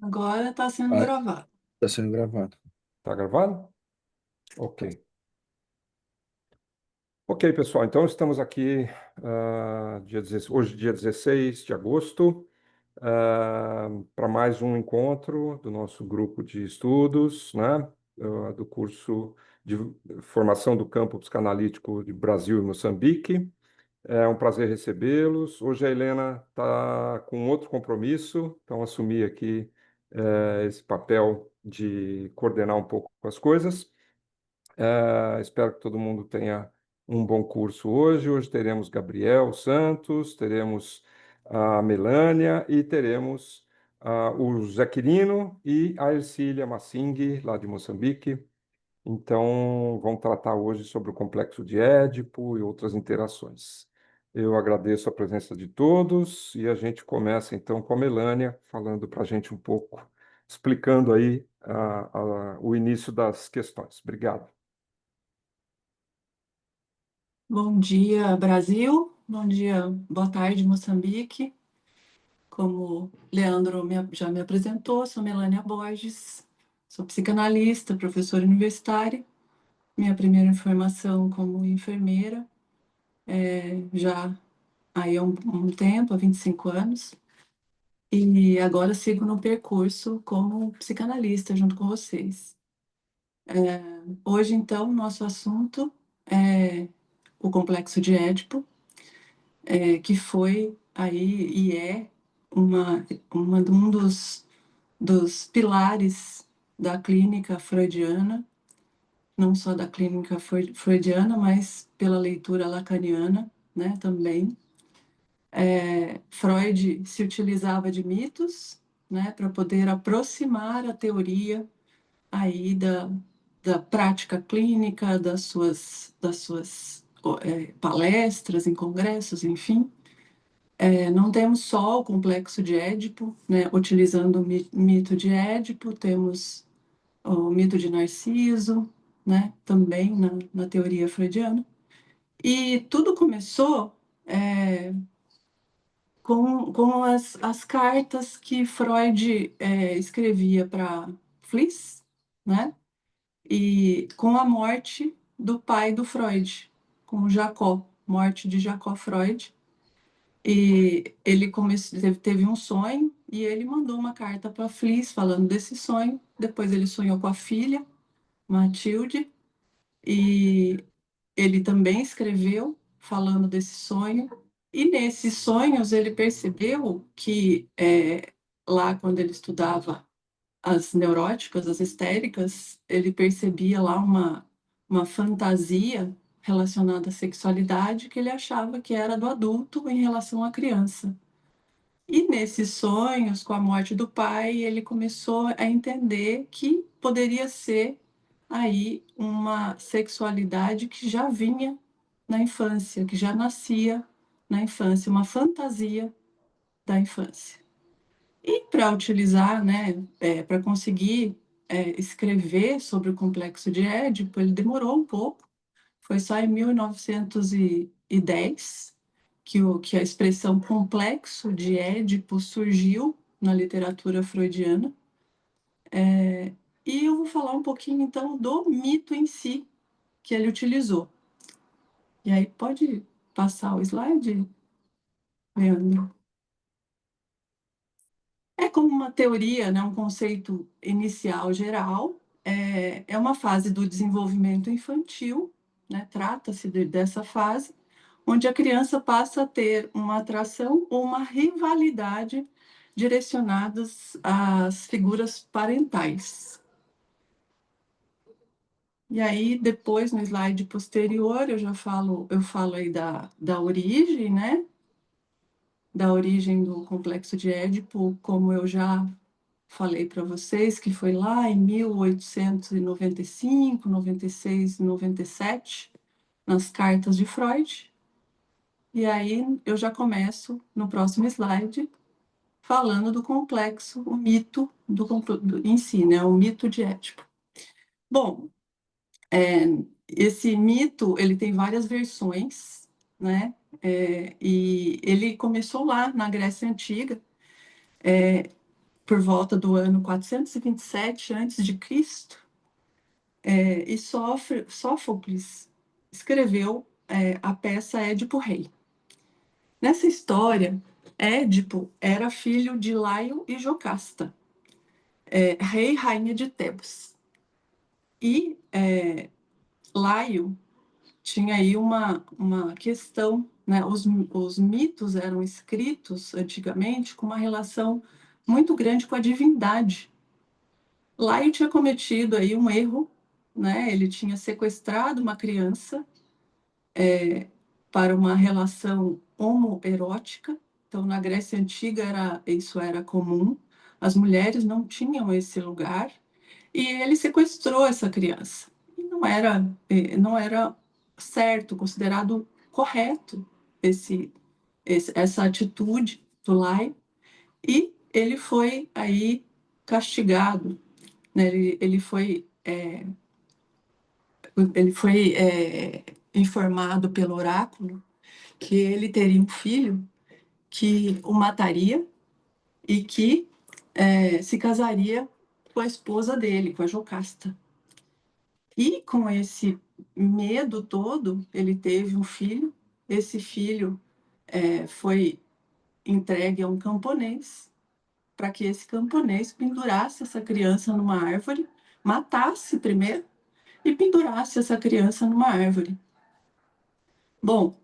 Agora está sendo Ah, gravado. está sendo gravado. Tá gravado? Ok. Ok, pessoal. Então estamos aqui hoje, dia 16 de agosto, para mais um encontro do nosso grupo de estudos, né, do curso de formação do campo psicanalítico de Brasil e Moçambique. É um prazer recebê-los. Hoje a Helena está com outro compromisso, então assumi aqui esse papel de coordenar um pouco as coisas. Espero que todo mundo tenha um bom curso hoje. Hoje teremos Gabriel Santos, teremos a Melânia e teremos o Zé Quirino e a Ercília Massing, lá de Moçambique. Então, vamos tratar hoje sobre o complexo de Édipo e outras interações. Eu agradeço a presença de todos e a gente começa então com a Melânia, falando para a gente um pouco, explicando aí o início das questões. Obrigado. Bom dia, Brasil. Bom dia, boa tarde, Moçambique. Como Leandro já me apresentou, sou Melânia Borges, sou psicanalista, professora universitária. Minha primeira formação como enfermeira, já aí há um tempo, há 25 anos. E agora sigo no percurso como psicanalista junto com vocês. Hoje, então, nosso assunto é o complexo de Édipo, que foi aí e é um dos pilares da clínica freudiana, não só da clínica freudiana, mas pela leitura lacaniana, né, também. Freud se utilizava de mitos, né, para poder aproximar a teoria aí da prática clínica, das suas palestras em congressos, enfim. Não temos só o complexo de Édipo, né, utilizando o mito de Édipo, temos o mito de Narciso, né, também na teoria freudiana. E tudo começou com as cartas que Freud escrevia para Fliss, né, e com a morte do pai do Freud, com Jacó, morte de Jacó Freud. E ele teve um sonho e ele mandou uma carta para Fliss falando desse sonho. Depois ele sonhou com a filha, Matilde, e ele também escreveu falando desse sonho. E nesses sonhos ele percebeu que lá quando ele estudava as neuróticas, as histéricas, ele percebia lá uma fantasia relacionada à sexualidade que ele achava que era do adulto em relação à criança. E nesses sonhos, com a morte do pai, ele começou a entender que poderia ser aí uma sexualidade que já vinha na infância, que já nascia na infância, uma fantasia da infância. E para utilizar, né, para conseguir escrever sobre o complexo de Édipo, ele demorou um pouco. Foi só em 1910 que a expressão complexo de Édipo surgiu na literatura freudiana. E eu vou falar um pouquinho, então, do mito em si que ele utilizou. E aí, pode passar o slide, Leandro? É como uma teoria, né, um conceito inicial geral, é uma fase do desenvolvimento infantil, né, trata-se dessa fase, onde a criança passa a ter uma atração ou uma rivalidade direcionadas às figuras parentais. E aí, depois, no slide posterior, eu falo aí da origem, né? Da origem do complexo de Édipo, como eu já falei para vocês, que foi lá em 1895, 96, 97, nas cartas de Freud. E aí eu já começo no próximo slide falando do complexo, o mito em si, né? O mito de Édipo. Bom, é, esse mito ele tem várias versões, né? E ele começou lá na Grécia Antiga, por volta do ano 427 a.C., e Sófocles escreveu a peça Édipo Rei. Nessa história, Édipo era filho de Laio e Jocasta, rei e rainha de Tebas. E Laio tinha aí uma questão, né? Os mitos eram escritos antigamente com uma relação muito grande com a divindade. Laio tinha cometido aí um erro, né? Ele tinha sequestrado uma criança para uma relação homoerótica. Então, na Grécia Antiga isso era comum. As mulheres não tinham esse lugar e ele sequestrou essa criança. E não era certo, considerado correto essa atitude do Laio. E ele foi aí castigado, né? Ele foi informado pelo oráculo que ele teria um filho que o mataria e que se casaria com a esposa dele, com a Jocasta. E com esse medo todo, ele teve um filho. Esse filho foi entregue a um camponês para que esse camponês pendurasse essa criança numa árvore, matasse primeiro e pendurasse essa criança numa árvore. Bom,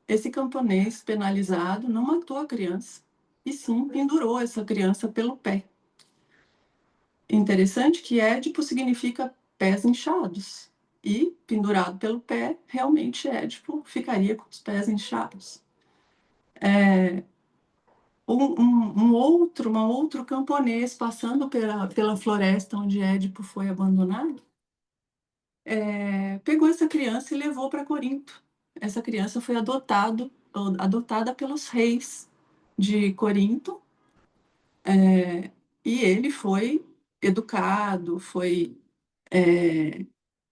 esse camponês penalizado não matou a criança, e sim pendurou essa criança pelo pé. Interessante que Édipo significa pés inchados, e pendurado pelo pé, realmente Édipo ficaria com os pés inchados. Um outro camponês passando pela floresta onde Édipo foi abandonado, pegou essa criança e levou para Corinto. Essa criança foi adotada pelos reis de Corinto, e ele foi educado, foi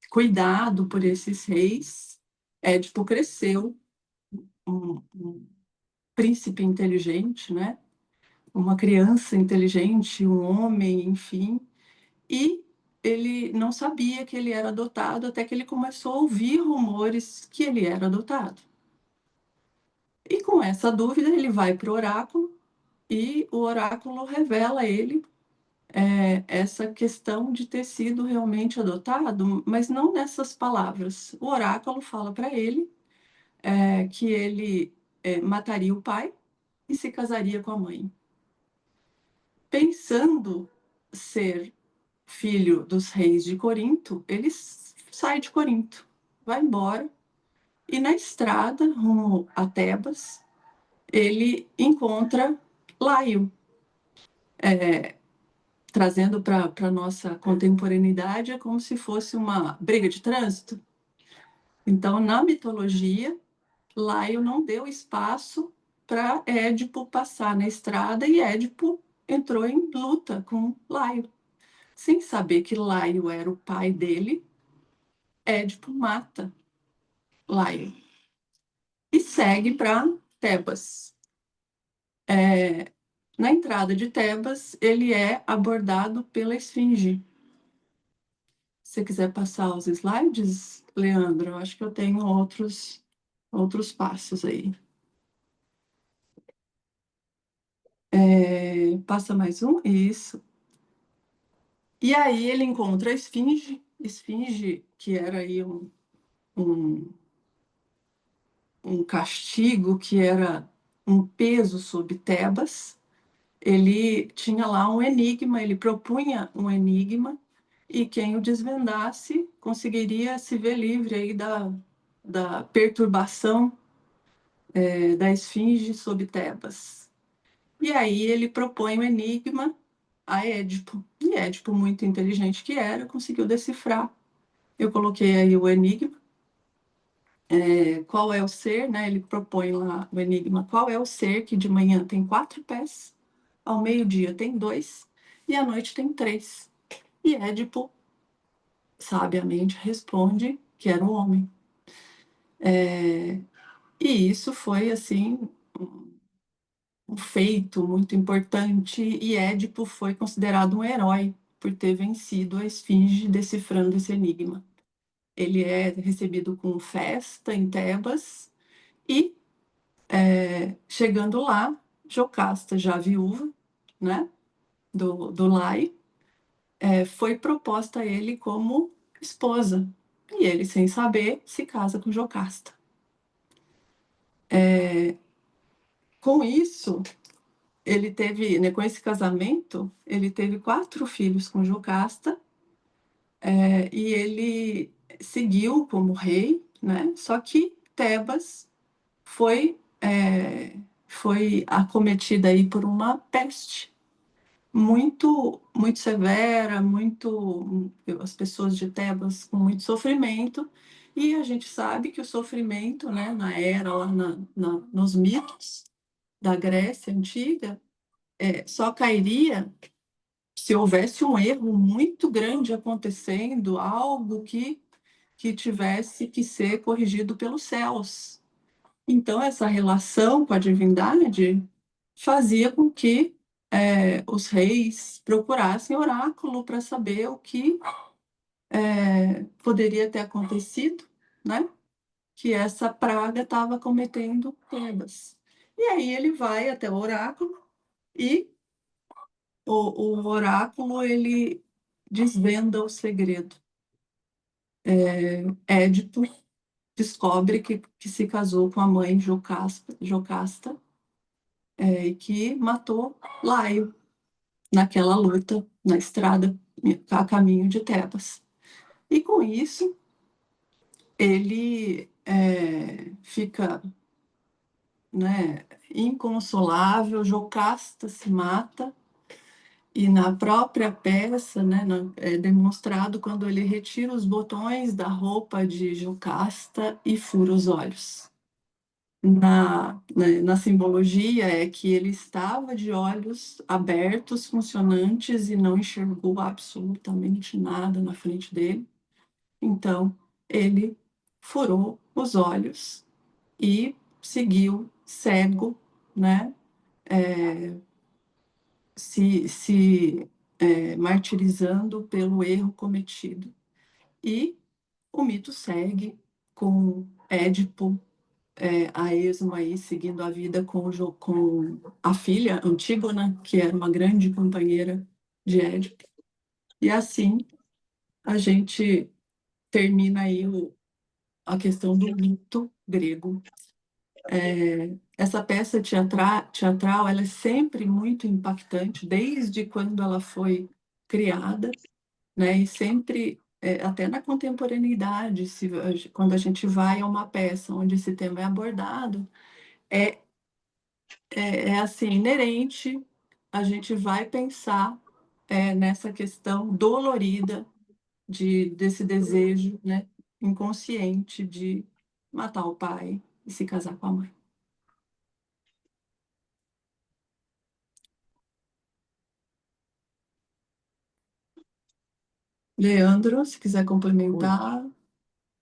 cuidado por esses reis. Édipo cresceu um príncipe inteligente, né? Uma criança inteligente, um homem, enfim, e ele não sabia que ele era adotado até que ele começou a ouvir rumores que ele era adotado. E com essa dúvida, ele vai para o oráculo e o oráculo revela a ele essa questão de ter sido realmente adotado, mas não nessas palavras. O oráculo fala para ele que ele mataria o pai e se casaria com a mãe. Pensando ser filho dos reis de Corinto, ele sai de Corinto, vai embora, e na estrada rumo a Tebas, ele encontra Laio, trazendo para a nossa contemporaneidade, é como se fosse uma briga de trânsito. Então, na mitologia, Laio não deu espaço para Édipo passar na estrada e Édipo entrou em luta com Laio. Sem saber que Laio era o pai dele, Édipo mata Laio e segue para Tebas. Na entrada de Tebas, ele é abordado pela Esfinge. Se você quiser passar os slides, Leandro, eu acho que eu tenho outros passos aí. Passa mais um, isso. E aí ele encontra a Esfinge, que era aí um, um castigo, que era um peso sobre Tebas. Ele tinha lá um enigma, ele propunha um enigma, e quem o desvendasse conseguiria se ver livre aí da perturbação da esfinge sobre Tebas. E aí ele propõe o enigma a Édipo. E Édipo, muito inteligente que era, conseguiu decifrar. Eu coloquei aí o enigma. Qual é o ser, né? Ele propõe lá o enigma. Qual é o ser que de manhã tem 4 pés, ao meio-dia tem 2 e à noite tem 3? E Édipo, sabiamente, responde que era um homem. E isso foi, assim, um feito muito importante e Édipo foi considerado um herói por ter vencido a esfinge decifrando esse enigma. Ele é recebido com festa em Tebas e, chegando lá, Jocasta, já viúva, né, do Lai, foi proposta a ele como esposa. E ele, sem saber, se casa com Jocasta. Com isso, ele teve, né, com esse casamento, ele teve 4 filhos com Jocasta, e ele seguiu como rei, né? Só que Tebas foi acometida aí por uma peste muito severa, as pessoas de Tebas com muito sofrimento, e a gente sabe que o sofrimento, né, na era, lá nos mitos da Grécia Antiga, só cairia se houvesse um erro muito grande acontecendo, algo que tivesse que ser corrigido pelos céus. Então, essa relação com a divindade fazia com que os reis procurassem oráculo para saber o que poderia ter acontecido, né? Que essa praga estava cometendo Tebas. E aí ele vai até o oráculo e o oráculo ele desvenda o segredo. Édipo descobre que se casou com a mãe Jocasta, e que matou Laio naquela luta na estrada a caminho de Tebas. E com isso ele fica, né, inconsolável, Jocasta se mata. E na própria peça, né, é demonstrado quando ele retira os botões da roupa de Jocasta e fura os olhos. Na simbologia é que ele estava de olhos abertos, funcionantes, e não enxergou absolutamente nada na frente dele. Então, ele furou os olhos e seguiu cego, né? Martirizando pelo erro cometido. E o mito segue com Édipo, a esmo aí seguindo a vida com a filha Antígona, que era uma grande companheira de Édipo. E assim a gente termina aí a questão do mito grego. Essa peça teatral ela é sempre muito impactante, desde quando ela foi criada, né? E sempre, até na contemporaneidade, quando a gente vai a uma peça onde esse tema é abordado, é, é assim, inerente, a gente vai pensar nessa questão dolorida desse desejo, né, inconsciente de matar o pai e se casar com a mãe. Leandro, se quiser Oi. complementar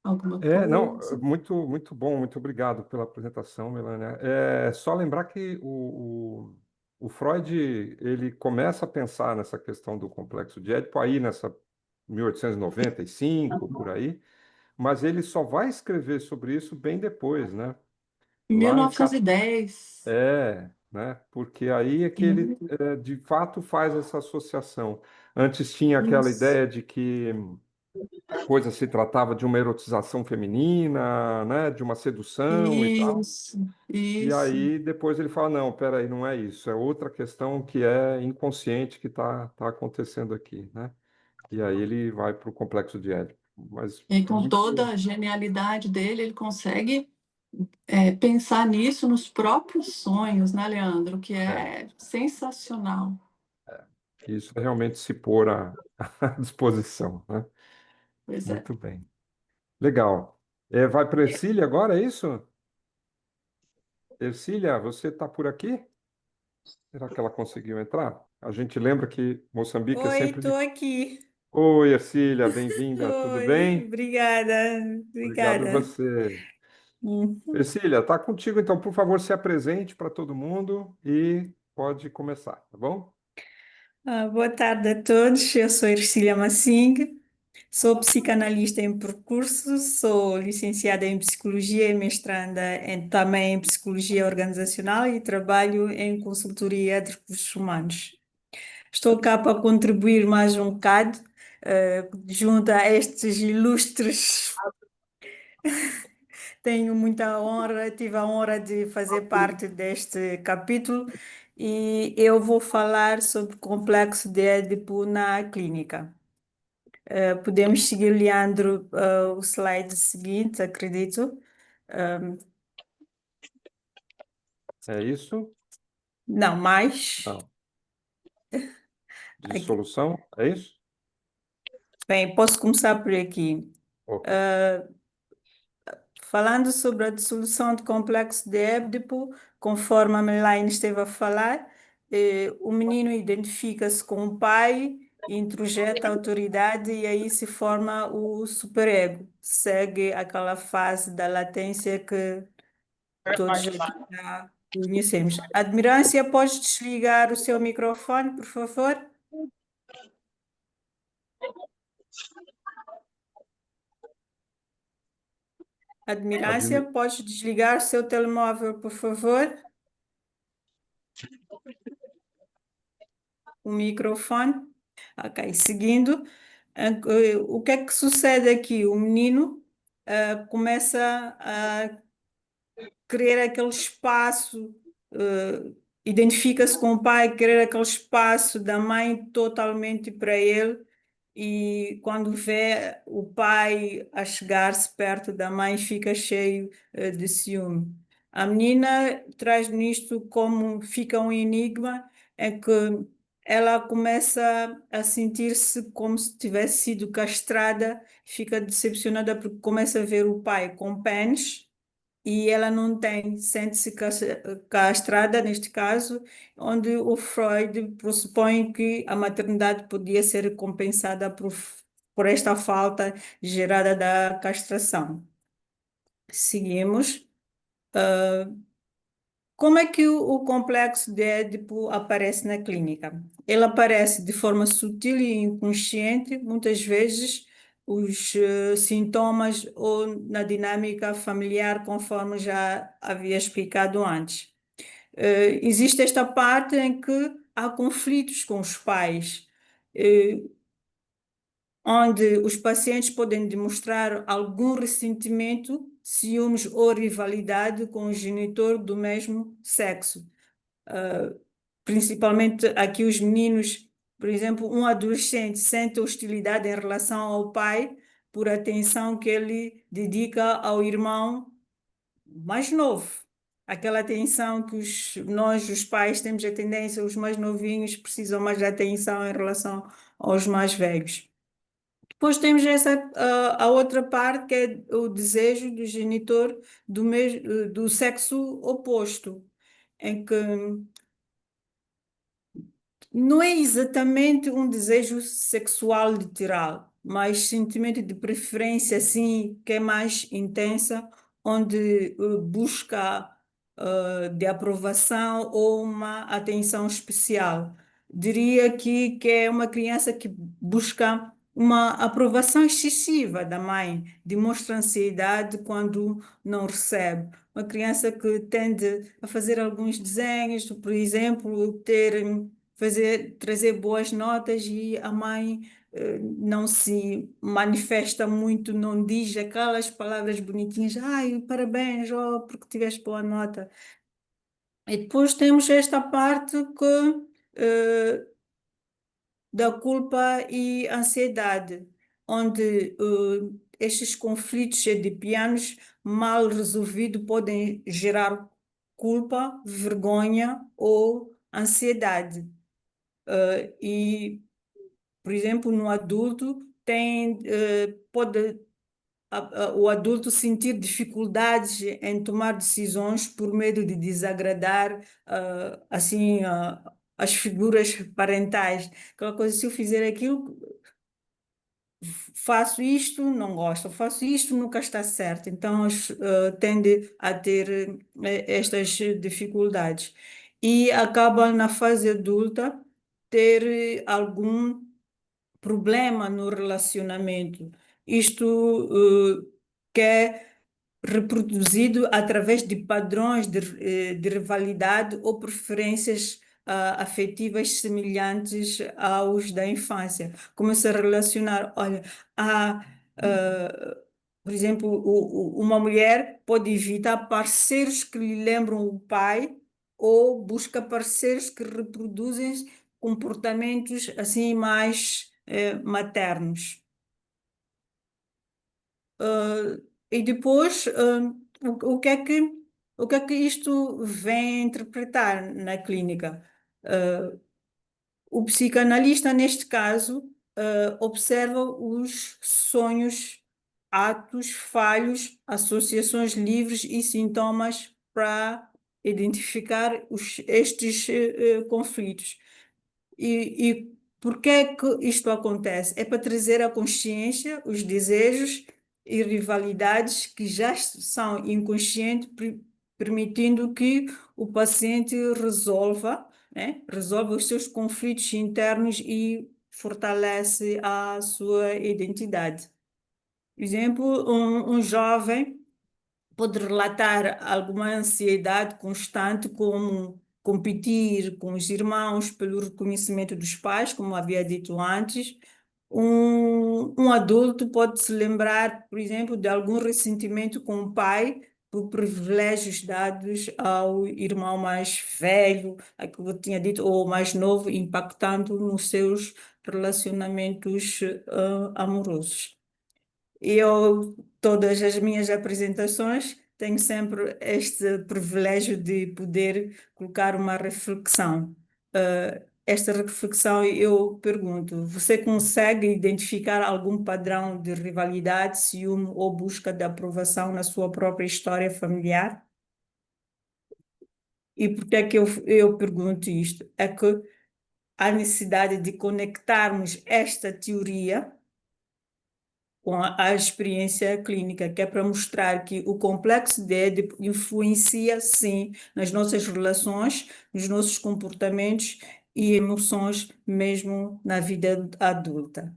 alguma Não, coisa. muito bom, muito obrigado pela apresentação, Melania. É só lembrar que o Freud, ele começa a pensar nessa questão do complexo de Édipo aí nessa 1895, por aí, mas ele só vai escrever sobre isso bem depois, né? Em Lá em 1910, né? Porque aí é que ele sim, de fato faz essa associação. Antes tinha aquela isso, ideia de que a coisa se tratava de uma erotização feminina, né? De uma sedução e tal. isso, E isso. aí depois ele fala, não, peraí, não é isso, é outra questão que é inconsciente que tá acontecendo aqui, né? E aí ele vai para o complexo de Édipo. Mas E com toda muito, a genialidade dele, ele consegue pensar nisso nos próprios sonhos, né, Leandro? Que é, é sensacional. isso é realmente se pôr à disposição, né? Pois é. Muito bem. Legal. Vai para Ercília agora, é isso? Ercília, você está por aqui? Será que ela conseguiu entrar? A gente lembra que Moçambique é Oi, sempre tô de... aqui. Oi, Ercília, bem-vinda, tudo Oi, bem? obrigada, Obrigado obrigada. você. Uhum. Cecília, tá contigo, então, por favor, se apresente para todo mundo e pode começar, tá bom? Boa tarde a todos, eu sou Ercília Massing, sou psicanalista em percurso, sou licenciada em Psicologia e mestranda também em Psicologia Organizacional e trabalho em consultoria de recursos humanos. Estou cá para contribuir mais um bocado, junto a estes ilustres. Tenho muita honra, tive a honra de fazer parte deste capítulo e eu vou falar sobre o complexo de Édipo na clínica. Podemos seguir, Leandro, o slide seguinte, acredito. É isso? Não, mais. Não. Aqui. Dissolução? É isso? Bem, posso começar por aqui. Ok. Falando sobre a dissolução do complexo de Édipo, conforme a Melaine esteve a falar, o menino identifica-se com o pai, introjeta a autoridade e aí se forma o superego. Segue aquela fase da latência que todos aqui já conhecemos. Admirância, pode desligar o seu microfone, por favor? Admirância, Admi- pode desligar o seu telemóvel, por favor? O microfone. Ok, seguindo, o que é que sucede aqui? O menino começa a querer aquele espaço, identifica-se com o pai, querer aquele espaço da mãe totalmente para ele, e quando vê o pai a chegar-se perto da mãe, fica cheio, de ciúme. A menina traz nisto como fica um enigma, é que ela começa a sentir-se como se tivesse sido castrada, fica decepcionada porque começa a ver o pai com pens e ela não tem, sente-se castrada, neste caso, onde o Freud pressupõe que a maternidade podia ser compensada por esta falta gerada da castração. Seguimos. Como é que o complexo de Édipo aparece na clínica? Ele aparece de forma sutil e inconsciente, muitas vezes os sintomas ou na dinâmica familiar, conforme já havia explicado antes. Existe esta parte em que há conflitos com os pais, eh, onde os pacientes podem demonstrar algum ressentimento, ciúmes ou rivalidade com o genitor do mesmo sexo. Principalmente aqui os meninos, por exemplo, um adolescente sente hostilidade em relação ao pai por atenção que ele dedica ao irmão mais novo. Aquela atenção que nós, os pais, temos a tendência, os mais novinhos precisam mais de atenção em relação aos mais velhos. Depois temos a outra parte, que é o desejo do genitor do sexo oposto, em que não é exatamente um desejo sexual literal, mas sentimento de preferência, assim, que é mais intensa, onde busca de aprovação ou uma atenção especial. Diria que é uma criança que busca uma aprovação excessiva da mãe, demonstra ansiedade quando não recebe. Uma criança que tende a fazer alguns desenhos, por exemplo, trazer boas notas e a mãe não se manifesta muito, não diz aquelas palavras bonitinhas, ai, parabéns, oh, porque tiveste boa nota. E depois temos esta parte eh, da culpa e ansiedade, onde estes conflitos edipianos mal resolvidos podem gerar culpa, vergonha ou ansiedade. E, por exemplo, no adulto pode o adulto sentir dificuldades em tomar decisões por medo de desagradar assim as figuras parentais. Aquela coisa, se eu fizer aquilo, faço isto, não gosto, faço isto, nunca está certo. Então, tende a ter estas dificuldades. E acaba na fase adulta ter algum problema no relacionamento. Isto que é reproduzido através de padrões de rivalidade ou preferências afetivas semelhantes aos da infância. Começa a relacionar, olha, há, por exemplo, uma mulher pode evitar parceiros que lhe lembram o pai ou busca parceiros que reproduzem comportamentos assim mais maternos. E depois, o que é que isto vem interpretar na clínica? O psicanalista, neste caso, observa os sonhos, atos falhos, associações livres e sintomas para identificar estes conflitos. E por que é que isto acontece? É para trazer à consciência os desejos e rivalidades que já são inconscientes, permitindo que o paciente resolva, né? Resolva os seus conflitos internos e fortalece a sua identidade. Por exemplo, um jovem pode relatar alguma ansiedade constante, como competir com os irmãos pelo reconhecimento dos pais, como havia dito antes. Um adulto pode se lembrar, por exemplo, de algum ressentimento com o pai por privilégios dados ao irmão mais velho, aquilo que eu tinha dito, ou mais novo, impactando nos seus relacionamentos amorosos. Todas as minhas apresentações, tenho sempre este privilégio de poder colocar uma reflexão. Esta reflexão eu pergunto: você consegue identificar algum padrão de rivalidade, ciúme ou busca de aprovação na sua própria história familiar? E por que é que eu pergunto isto? É que há necessidade de conectarmos esta teoria com a experiência clínica, que é para mostrar que o complexo de Édipo influencia, sim, nas nossas relações, nos nossos comportamentos e emoções, mesmo na vida adulta.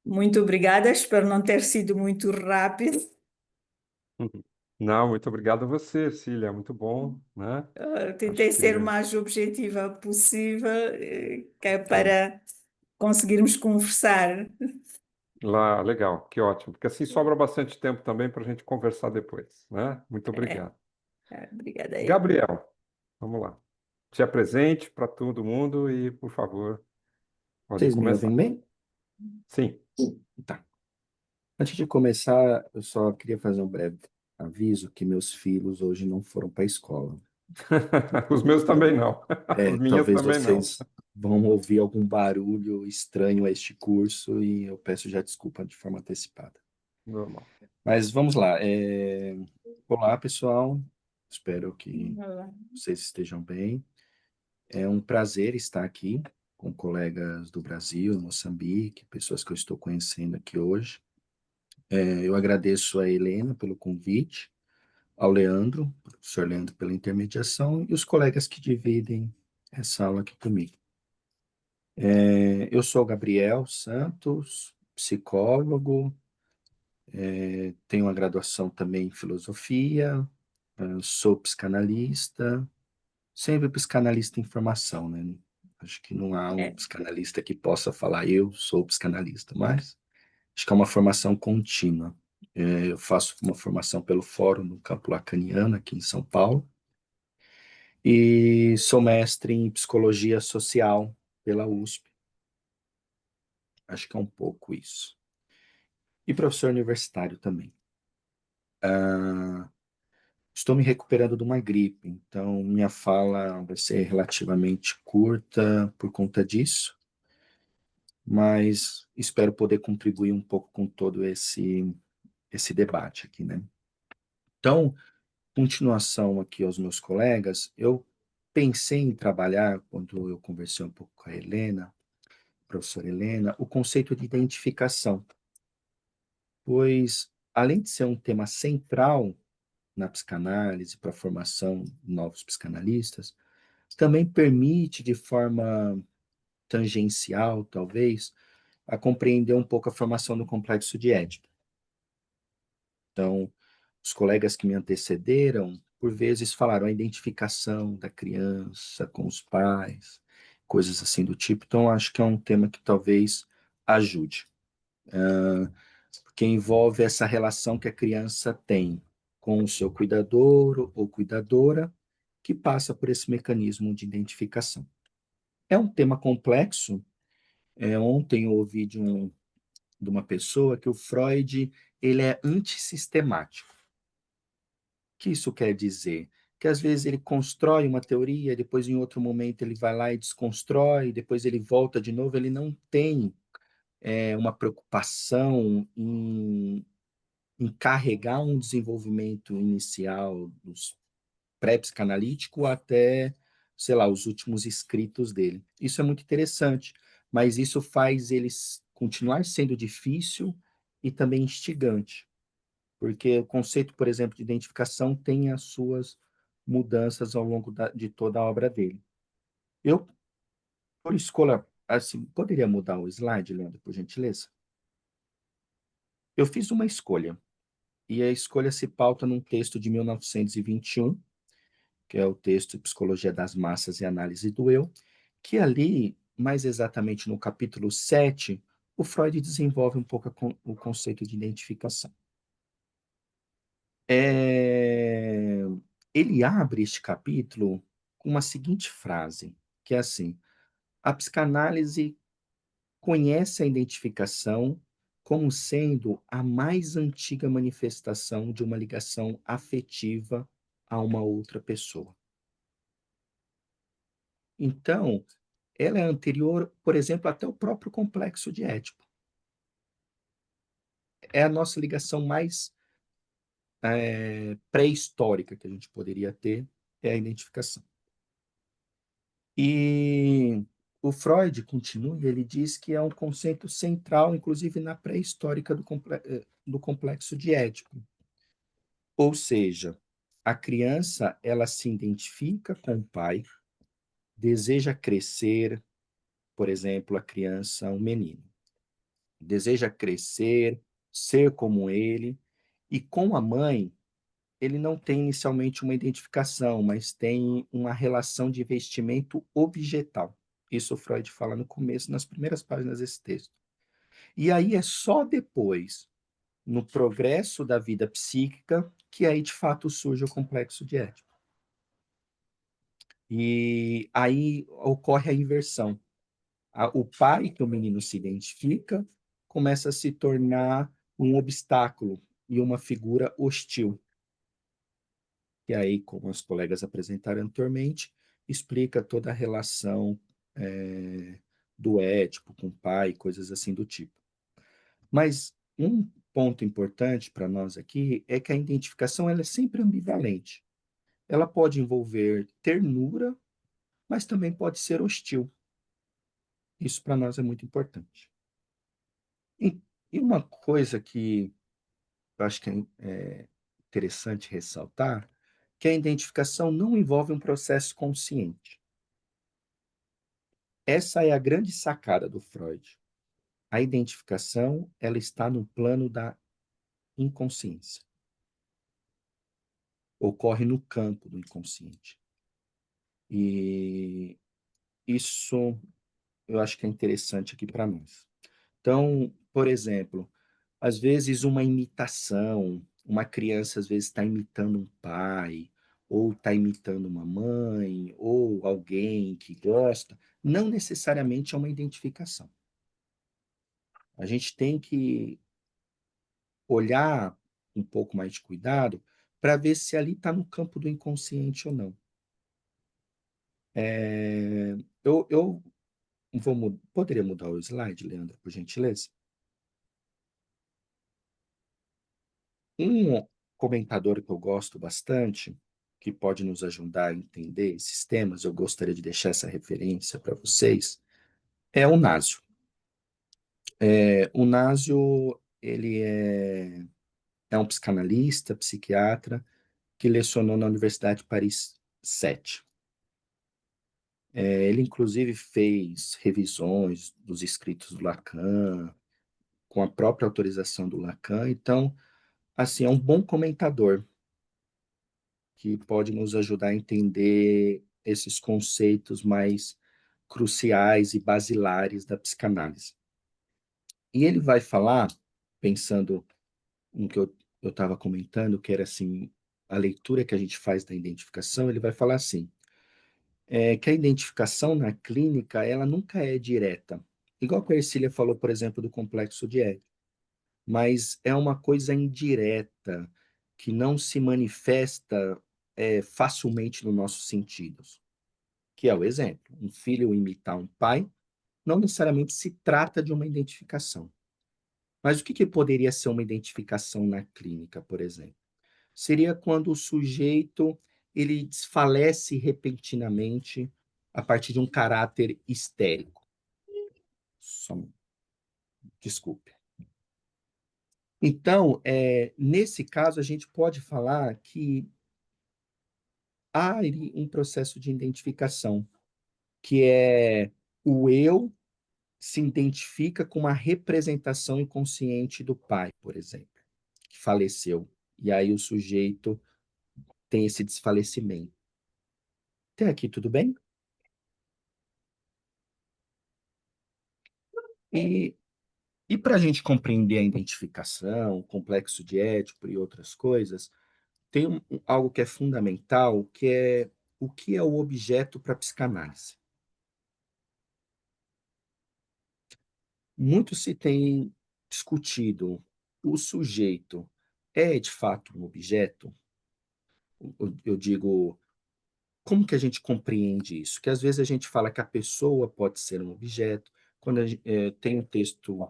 Muito obrigada, espero não ter sido muito rápido. Não, muito obrigado a você, Cília, muito bom, né? Tentei Acho que ser o mais objetiva possível, que é sim. para conseguirmos conversar. Lá, legal, que ótimo, porque assim sobra bastante tempo também para a gente conversar depois, né? Muito É, obrigado. obrigada aí. Gabriel, vamos lá. Se apresente para todo mundo e, por favor, pode Vocês me começar. ouvem bem? Sim, Tá. Antes de começar, eu só queria fazer um breve aviso que meus filhos hoje não foram para a escola. os meus também não, as minhas Talvez também não. vocês vão ouvir algum barulho estranho a este curso e eu peço já desculpa de forma antecipada. Normal. Mas vamos lá. Olá, pessoal. Espero que vocês estejam bem. É um prazer estar aqui com colegas do Brasil, Moçambique, pessoas que eu estou conhecendo aqui hoje. Eu agradeço a Helena pelo convite, ao Leandro, professor Leandro, pela intermediação e os colegas que dividem essa aula aqui comigo. Eu sou Gabriel Santos, psicólogo, tenho uma graduação também em filosofia, sou psicanalista, sempre psicanalista em formação, né? Acho que não há um É, psicanalista que possa falar eu sou psicanalista, mas acho que é uma formação contínua. Eu faço uma formação pelo Fórum no Campo Lacaniano, aqui em São Paulo, e sou mestre em psicologia social pela USP. Acho que é um pouco isso. E professor universitário também. Estou me recuperando de uma gripe, então minha fala vai ser relativamente curta por conta disso, mas espero poder contribuir um pouco com todo esse debate aqui, né? Então, continuação aqui aos meus colegas, eu pensei em trabalhar, quando eu conversei um pouco com a Helena, professora Helena, o conceito de identificação, pois, além de ser um tema central na psicanálise para a formação de novos psicanalistas, também permite, de forma tangencial, talvez, a compreender um pouco a formação do complexo de Édipo. Então, os colegas que me antecederam, por vezes, falaram a identificação da criança com os pais, coisas assim do tipo. Então, acho que é um tema que talvez ajude, porque envolve essa relação que a criança tem com o seu cuidador ou cuidadora, que passa por esse mecanismo de identificação. É um tema complexo. Ontem eu ouvi de uma pessoa que o Freud ele é antissistemático. O que isso quer dizer? Que às vezes ele constrói uma teoria, depois em outro momento ele vai lá e desconstrói, depois ele volta de novo, ele não tem uma preocupação em carregar um desenvolvimento inicial dos pré-psicanalítico até, sei lá, os últimos escritos dele. Isso é muito interessante, mas isso faz eles continuar sendo difícil e também instigante, porque o conceito, por exemplo, de identificação tem as suas mudanças ao longo de toda a obra dele. Eu, por escolha, assim, poderia mudar o slide, Leandro, por gentileza? Eu fiz uma escolha, e a escolha se pauta num texto de 1921, que é o texto Psicologia das Massas e Análise do Eu, que ali, mais exatamente no capítulo 7, o Freud desenvolve um pouco o conceito de identificação. Ele abre este capítulo com uma seguinte frase, que é assim: a psicanálise conhece a identificação como sendo a mais antiga manifestação de uma ligação afetiva a uma outra pessoa. Então, ela é anterior, por exemplo, até o próprio complexo de Édipo. É a nossa ligação mais pré-histórica que a gente poderia ter, é a identificação. E o Freud continua, ele diz que é um conceito central, inclusive na pré-histórica do complexo de Édipo. Ou seja, a criança, ela se identifica com o pai, deseja crescer, por exemplo, a criança, um menino, deseja crescer, ser como ele, e com a mãe, ele não tem inicialmente uma identificação, mas tem uma relação de investimento objetal. Isso o Freud fala no começo, nas primeiras páginas desse texto. E aí é só depois, no progresso da vida psíquica, que aí de fato surge o complexo de Édipo. E aí ocorre a inversão. O pai que o menino se identifica começa a se tornar um obstáculo e uma figura hostil. E aí, como os colegas apresentaram anteriormente, explica toda a relação do Édipo com o pai, coisas assim do tipo. Mas um ponto importante para nós aqui é que a identificação ela é sempre ambivalente. Ela pode envolver ternura, mas também pode ser hostil. Isso para nós é muito importante. E uma coisa que eu acho que é interessante ressaltar, que a identificação não envolve um processo consciente. Essa é a grande sacada do Freud. A identificação, ela está no plano da inconsciência. Ocorre no campo do inconsciente. E isso eu acho que é interessante aqui para nós. Então, por exemplo, às vezes uma imitação, uma criança às vezes está imitando um pai, ou está imitando uma mãe, ou alguém que gosta, não necessariamente é uma identificação. A gente tem que olhar um pouco mais de cuidado para ver se ali está no campo do inconsciente ou não. Eu poderia mudar o slide, Leandro, por gentileza? Um comentador que eu gosto bastante, que pode nos ajudar a entender esses temas, eu gostaria de deixar essa referência para vocês, é o Nasio. O Nasio, ele é um psicanalista, psiquiatra, que lecionou na Universidade de Paris 7. Ele, inclusive, fez revisões dos escritos do Lacan, com a própria autorização do Lacan. Então, assim, é um bom comentador que pode nos ajudar a entender esses conceitos mais cruciais e basilares da psicanálise. E ele vai falar, pensando no que eu estava comentando, que era assim, a leitura que a gente faz da identificação, ele vai falar assim, que a identificação na clínica, ela nunca é direta. Igual que a Ercília falou, por exemplo, do complexo de Édipo, mas é uma coisa indireta, que não se manifesta facilmente nos nossos sentidos. Que é o exemplo, um filho imitar um pai, não necessariamente se trata de uma identificação. Mas o que poderia ser uma identificação na clínica, por exemplo? Seria quando o sujeito ele desfalece repentinamente a partir de um caráter histérico. Desculpe. Então, nesse caso, a gente pode falar que há um processo de identificação, que é o eu se identifica com uma representação inconsciente do pai, por exemplo, que faleceu. E aí o sujeito tem esse desfalecimento. Até aqui tudo bem? E, e para a gente compreender a identificação, o complexo de Édipo e outras coisas, tem algo que é fundamental, que é o que é o objeto para a psicanálise. Muito se tem discutido, o sujeito é de fato um objeto? Eu digo, como que a gente compreende isso? Que às vezes a gente fala que a pessoa pode ser um objeto, quando tem um texto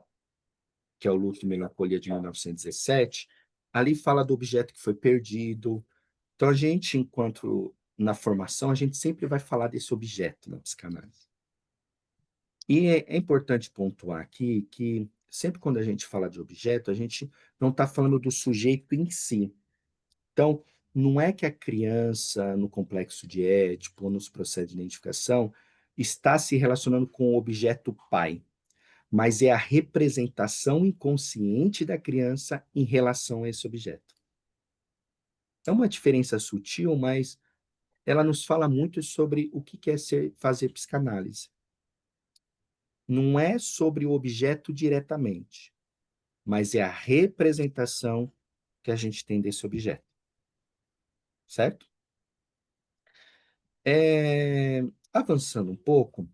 que é o Luto e Melancolia de 1917, ali fala do objeto que foi perdido. Então a gente, enquanto na formação, a gente sempre vai falar desse objeto na psicanálise. E é importante pontuar aqui que sempre quando a gente fala de objeto, a gente não está falando do sujeito em si. Então, não é que a criança, no complexo de Édipo, ou nos processos de identificação, está se relacionando com o objeto pai, mas é a representação inconsciente da criança em relação a esse objeto. É uma diferença sutil, mas ela nos fala muito sobre o que é fazer psicanálise. Não é sobre o objeto diretamente, mas é a representação que a gente tem desse objeto. Certo? Avançando um pouco,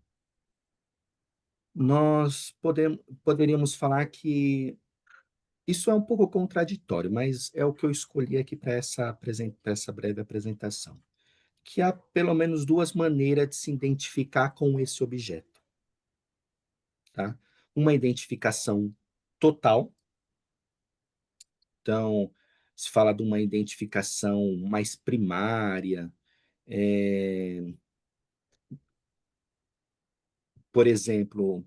nós poderíamos falar que isso é um pouco contraditório, mas é o que eu escolhi aqui para essa breve apresentação. Que há pelo menos duas maneiras de se identificar com esse objeto. Tá? Uma identificação total. Então, se fala de uma identificação mais primária, por exemplo,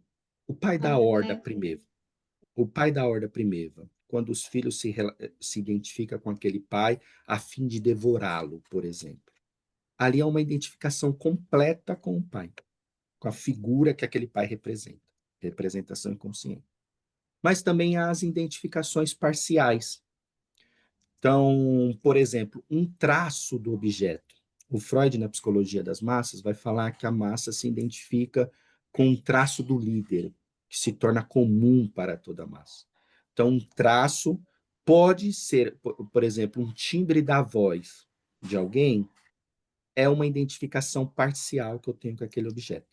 o pai da horda primeva. O pai da horda primeva, quando os filhos se identificam com aquele pai a fim de devorá-lo, por exemplo. Ali é uma identificação completa com o pai, com a figura que aquele pai representa, representação inconsciente. Mas também há as identificações parciais. Então, por exemplo, um traço do objeto. O Freud, na psicologia das massas, vai falar que a massa se identifica com um traço do líder, que se torna comum para toda a massa. Então, um traço pode ser, por exemplo, um timbre da voz de alguém é uma identificação parcial que eu tenho com aquele objeto.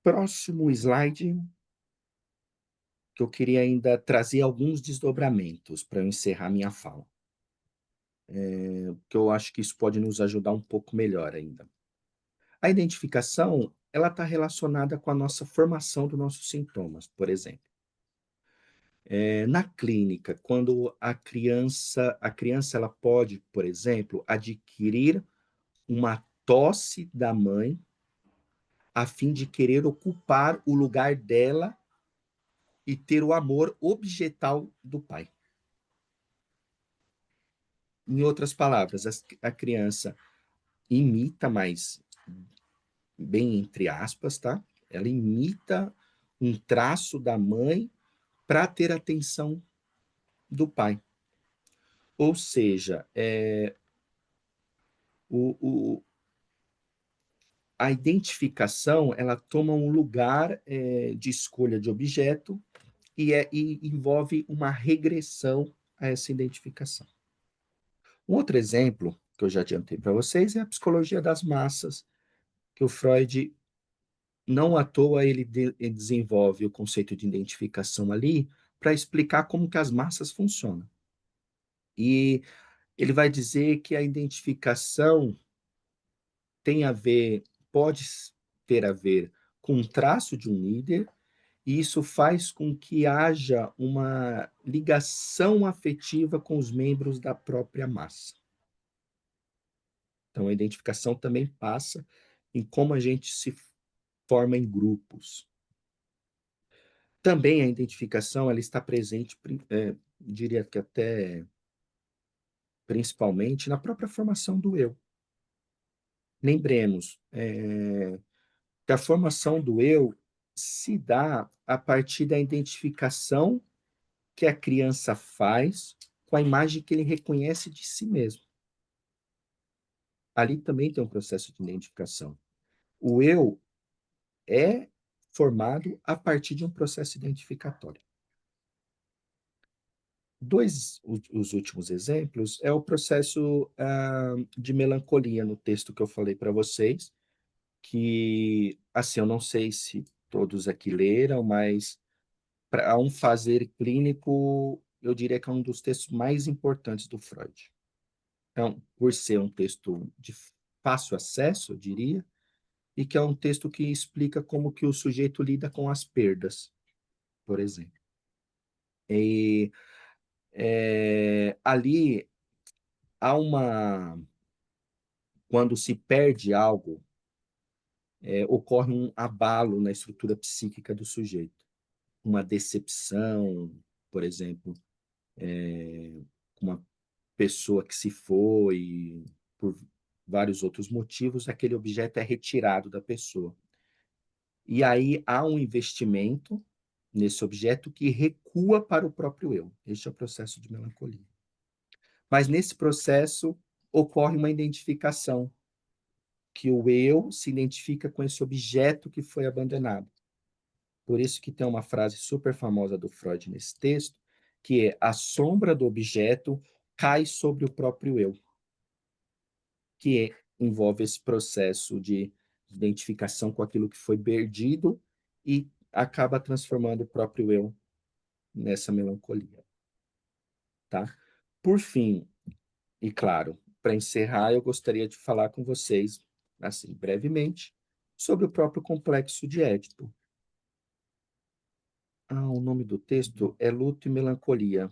Próximo slide, que eu queria ainda trazer alguns desdobramentos para eu encerrar minha fala. Que eu acho que isso pode nos ajudar um pouco melhor ainda. A identificação, ela está relacionada com a nossa formação dos nossos sintomas, por exemplo. Na clínica, quando a criança ela pode, por exemplo, adquirir uma tosse da mãe a fim de querer ocupar o lugar dela e ter o amor objetal do pai. Em outras palavras, a criança imita, mas bem entre aspas, tá? Ela imita um traço da mãe para ter atenção do pai. Ou seja, o, a identificação ela toma um lugar de escolha de objeto e envolve uma regressão a essa identificação. Um outro exemplo que eu já adiantei para vocês é a psicologia das massas, que o Freud, não à toa, ele desenvolve o conceito de identificação ali para explicar como que as massas funcionam. E ele vai dizer que a identificação tem a ver, pode ter a ver com um traço de um líder, e isso faz com que haja uma ligação afetiva com os membros da própria massa. Então, a identificação também passa em como a gente se forma em grupos. Também a identificação ela está presente, diria que até principalmente na própria formação do eu. Lembremos que a formação do eu se dá a partir da identificação que a criança faz com a imagem que ele reconhece de si mesmo. Ali também tem um processo de identificação. O eu é formado a partir de um processo identificatório. Os últimos exemplos é o processo de melancolia no texto que eu falei para vocês, que, assim, eu não sei se todos aqui leram, mas para um fazer clínico, eu diria que é um dos textos mais importantes do Freud. Então, por ser um texto de fácil acesso, eu diria, e que é um texto que explica como que o sujeito lida com as perdas, por exemplo. E ali há quando se perde algo, ocorre um abalo na estrutura psíquica do sujeito. Uma decepção, por exemplo, uma pessoa que se foi, por vários outros motivos, aquele objeto é retirado da pessoa. E aí há um investimento nesse objeto que recua para o próprio eu. Este é o processo de melancolia. Mas nesse processo ocorre uma identificação, que o eu se identifica com esse objeto que foi abandonado. Por isso que tem uma frase super famosa do Freud nesse texto, que é: a sombra do objeto cai sobre o próprio eu, que envolve esse processo de identificação com aquilo que foi perdido e acaba transformando o próprio eu nessa melancolia, tá? Por fim, e claro, para encerrar, eu gostaria de falar com vocês, assim, brevemente, sobre o próprio complexo de Édipo. O nome do texto é Luto e Melancolia.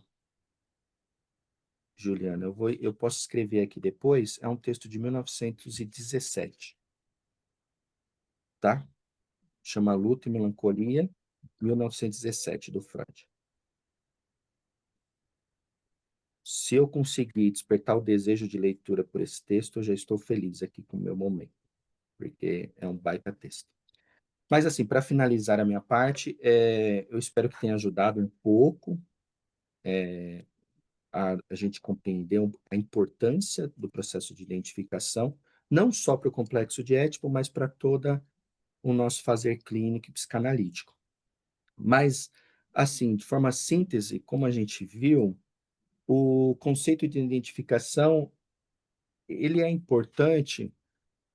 Juliana, eu posso escrever aqui depois, é um texto de 1917, tá? Chama Luto e Melancolia, 1917, do Freud. Se eu conseguir despertar o desejo de leitura por esse texto, eu já estou feliz aqui com o meu momento, porque é um baita texto. Mas, assim, para finalizar a minha parte, eu espero que tenha ajudado um pouco a gente compreender a importância do processo de identificação, não só para o complexo de Édipo, mas para todo o nosso fazer clínico e psicanalítico. Mas, assim, de forma síntese, como a gente viu, o conceito de identificação ele é importante,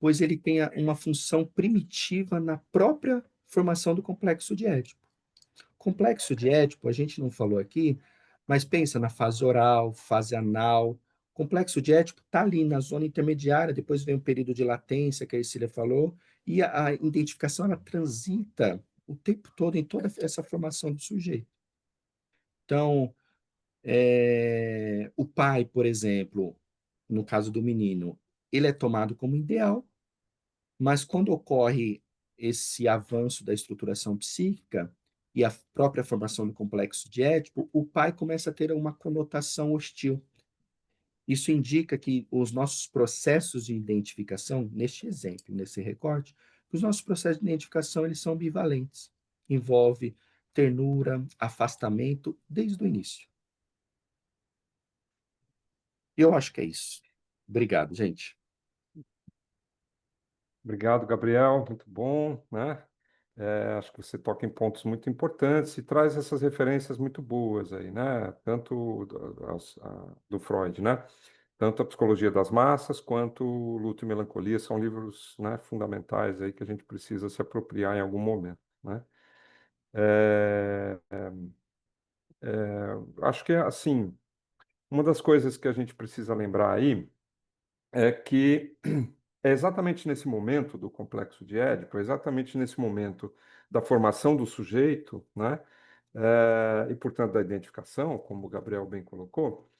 pois ele tem uma função primitiva na própria formação do complexo de Édipo. Complexo de Édipo, a gente não falou aqui, mas pensa na fase oral, fase anal. Complexo de Édipo está ali na zona intermediária, depois vem um período de latência, que a Ercília falou, e a identificação ela transita o tempo todo em toda essa formação do sujeito. Então, o pai, por exemplo, no caso do menino, ele é tomado como ideal, mas quando ocorre esse avanço da estruturação psíquica e a própria formação do complexo de Édipo, o pai começa a ter uma conotação hostil. Isso indica que os nossos processos de identificação, neste exemplo, nesse recorte, os nossos processos de identificação eles são ambivalentes. Envolve ternura, afastamento desde o início. Eu acho que é isso. Obrigado, gente. Obrigado, Gabriel, muito bom, né? Acho que você toca em pontos muito importantes e traz essas referências muito boas aí, né? Tanto do Freud, né? Tanto a Psicologia das Massas quanto Luto e Melancolia são livros, né, fundamentais aí que a gente precisa se apropriar em algum momento, né? É, Acho que, assim, uma das coisas que a gente precisa lembrar aí é que é exatamente nesse momento do complexo de Édipo, é exatamente nesse momento da formação do sujeito, né? E, portanto, da identificação, como o Gabriel bem colocou,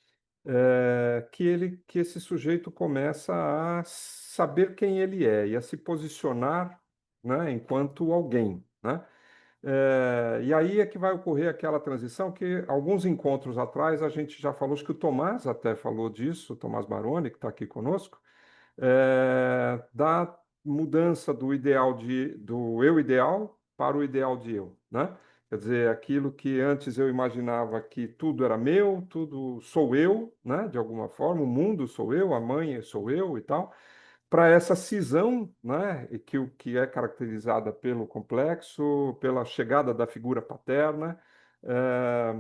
que esse sujeito começa a saber quem ele é e a se posicionar, né, enquanto alguém, né? E aí é que vai ocorrer aquela transição que alguns encontros atrás a gente já falou, acho que o Tomás até falou disso, o Tomás Baroni, que está aqui conosco, da mudança do eu ideal para o ideal de eu, né? Quer dizer, aquilo que antes eu imaginava que tudo era meu, tudo sou eu, né? De alguma forma, o mundo sou eu, a mãe sou eu e tal, para essa cisão, né? E que é caracterizada pelo complexo, pela chegada da figura paterna. eh,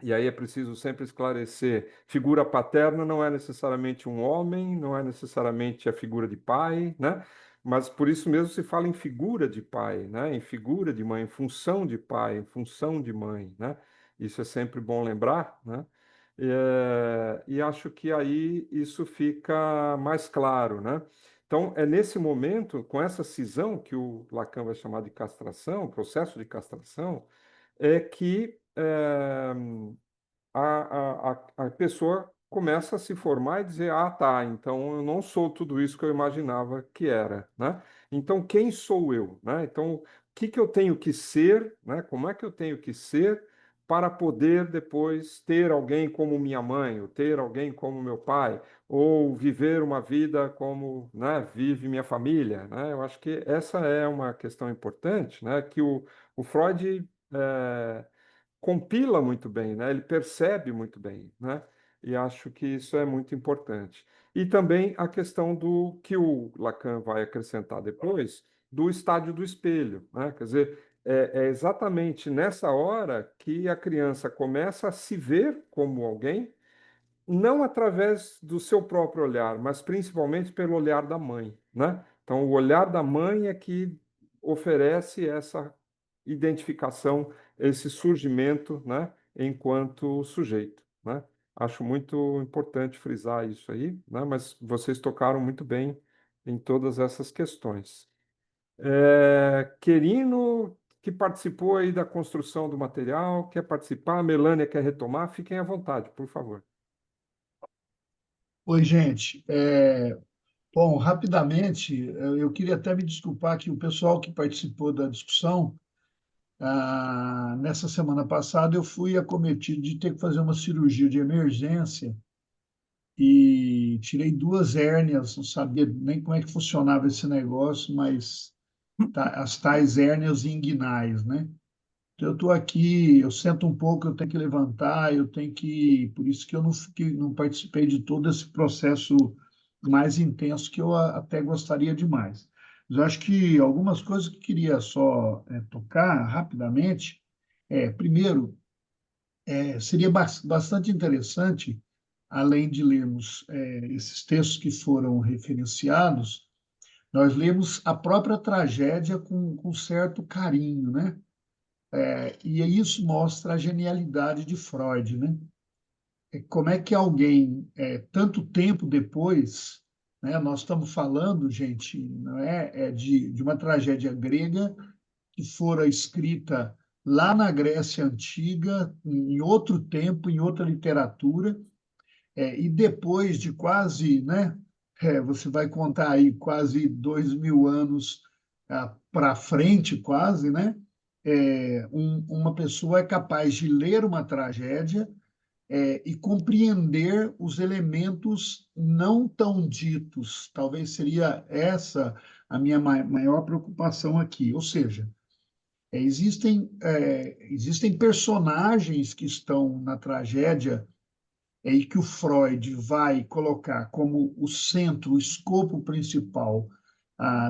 e aí é preciso sempre esclarecer: figura paterna não é necessariamente um homem, não é necessariamente a figura de pai, né? Mas por isso mesmo se fala em figura de pai, né? Em figura de mãe, em função de pai, em função de mãe, né? Isso é sempre bom lembrar, né? E acho que aí isso fica mais claro, né? Então, é nesse momento, com essa cisão, que o Lacan vai chamar de castração, processo de castração, é que a pessoa começa a se formar e dizer: ah, tá, então eu não sou tudo isso que eu imaginava que era, né? Então, quem sou eu, né? Então, o que que eu tenho que ser, né? Como é que eu tenho que ser para poder depois ter alguém como minha mãe, ou ter alguém como meu pai, ou viver uma vida como, né, vive minha família, né? Eu acho que essa é uma questão importante, né? Que o Freud compila muito bem, né? Ele percebe muito bem, né? E acho que isso é muito importante. E também a questão do que o Lacan vai acrescentar depois, do estádio do espelho, né? Quer dizer, é exatamente nessa hora que a criança começa a se ver como alguém, não através do seu próprio olhar, mas principalmente pelo olhar da mãe, né? Então, o olhar da mãe é que oferece essa identificação, esse surgimento, né, enquanto sujeito, né? Acho muito importante frisar isso aí, né? Mas vocês tocaram muito bem em todas essas questões. Querino, que participou aí da construção do material, quer participar? A Melânia quer retomar? Fiquem à vontade, por favor. Oi, gente. Bom, rapidamente, eu queria até me desculpar que o pessoal que participou da discussão, nessa semana passada, eu fui acometido de ter que fazer uma cirurgia de emergência e tirei 2 hérnias, não sabia nem como é que funcionava esse negócio, mas as tais hérnias inguinais, né? Então, eu estou aqui, eu sento um pouco, eu tenho que levantar, eu tenho que. Por isso que eu não participei de todo esse processo mais intenso que eu até gostaria demais. Mas eu acho que algumas coisas que eu queria só tocar rapidamente. Primeiro, seria bastante interessante, além de lermos esses textos que foram referenciados, nós lemos a própria tragédia com certo carinho, né? E isso mostra a genialidade de Freud, né? Como é que alguém, tanto tempo depois, né, nós estamos falando, gente, não de uma tragédia grega que fora escrita lá na Grécia Antiga, em outro tempo, em outra literatura, e depois de quase, né, você vai contar aí quase 2000 anos para frente quase, né? Uma pessoa é capaz de ler uma tragédia e compreender os elementos não tão ditos. Talvez seria essa a minha maior preocupação aqui. Ou seja, existem personagens que estão na tragédia e que o Freud vai colocar como o centro, o escopo principal,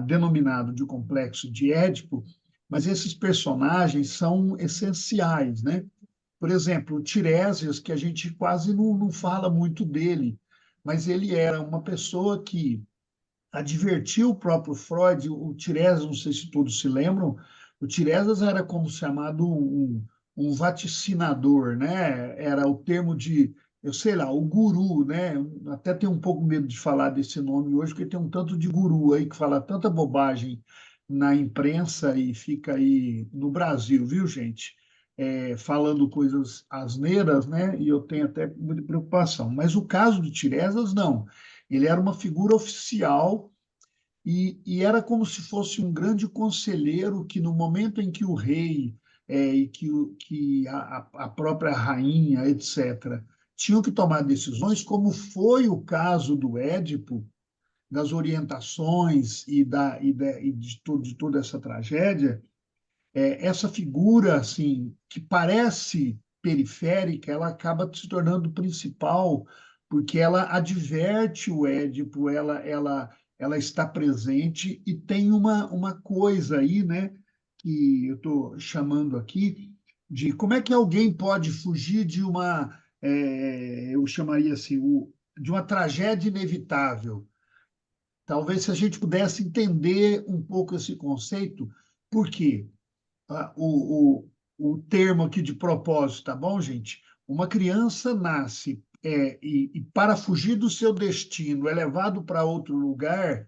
denominado de complexo de Édipo, mas esses personagens são essenciais, né? Por exemplo, o Tiresias, que a gente quase não fala muito dele, mas ele era uma pessoa que advertiu o próprio Freud. O Tiresias, não sei se todos se lembram, o Tiresias era como chamado um vaticinador, né? Era o termo de, eu sei lá, o guru, né? Eu até tenho um pouco medo de falar desse nome hoje, porque tem um tanto de guru aí que fala tanta bobagem na imprensa e fica aí no Brasil, viu, gente? Falando coisas asneiras, né? E eu tenho até muita preocupação. Mas o caso do Tiresias, não. Ele era uma figura oficial e era como se fosse um grande conselheiro que, no momento em que o rei e que a própria rainha, etc., tinham que tomar decisões, como foi o caso do Édipo, das orientações de toda essa tragédia, essa figura assim que parece periférica, ela acaba se tornando principal porque ela adverte o Édipo, ela está presente e tem uma coisa aí, né, que eu estou chamando aqui de como é que alguém pode fugir de eu chamaria assim, de uma tragédia inevitável. Talvez se a gente pudesse entender um pouco esse conceito, por quê? O termo aqui de propósito, tá bom, gente? Uma criança nasce e para fugir do seu destino é levado para outro lugar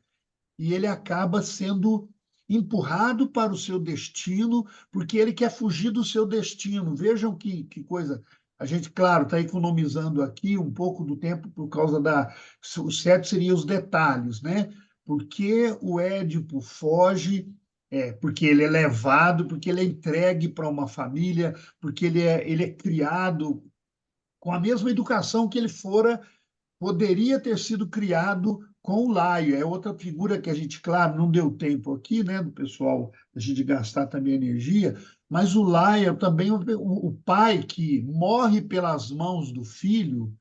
e ele acaba sendo empurrado para o seu destino porque ele quer fugir do seu destino. Vejam que coisa. A gente, claro, está economizando aqui um pouco do tempo por causa da. O certo seria os detalhes, né? Porque o Édipo foge, porque ele é levado, porque ele é entregue para uma família, porque ele é criado com a mesma educação que ele poderia ter sido criado com o Laio. É outra figura que a gente, claro, não deu tempo aqui, né, do pessoal, a gente gastar também energia, mas o Laio também, o pai que morre pelas mãos do filho,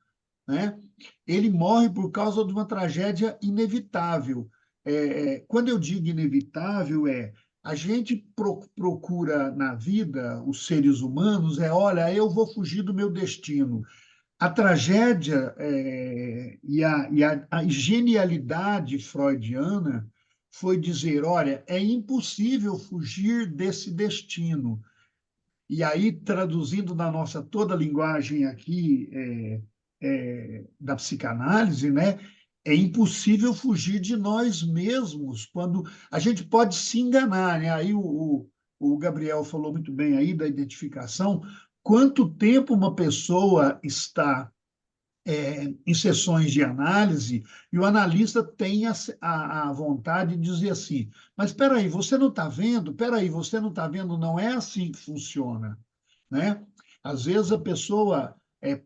né, ele morre por causa de uma tragédia inevitável. Quando eu digo inevitável, a gente procura na vida, os seres humanos, olha, eu vou fugir do meu destino. A tragédia a genialidade freudiana foi dizer, olha, é impossível fugir desse destino. E aí, traduzindo na nossa toda a linguagem aqui da psicanálise, né, é impossível fugir de nós mesmos quando a gente pode se enganar, né? Aí o Gabriel falou muito bem aí da identificação. Quanto tempo uma pessoa está em sessões de análise e o analista tem a vontade de dizer assim, mas espera aí, você não está vendo? Espera aí, você não está vendo? Não é assim que funciona, né? Às vezes a pessoa,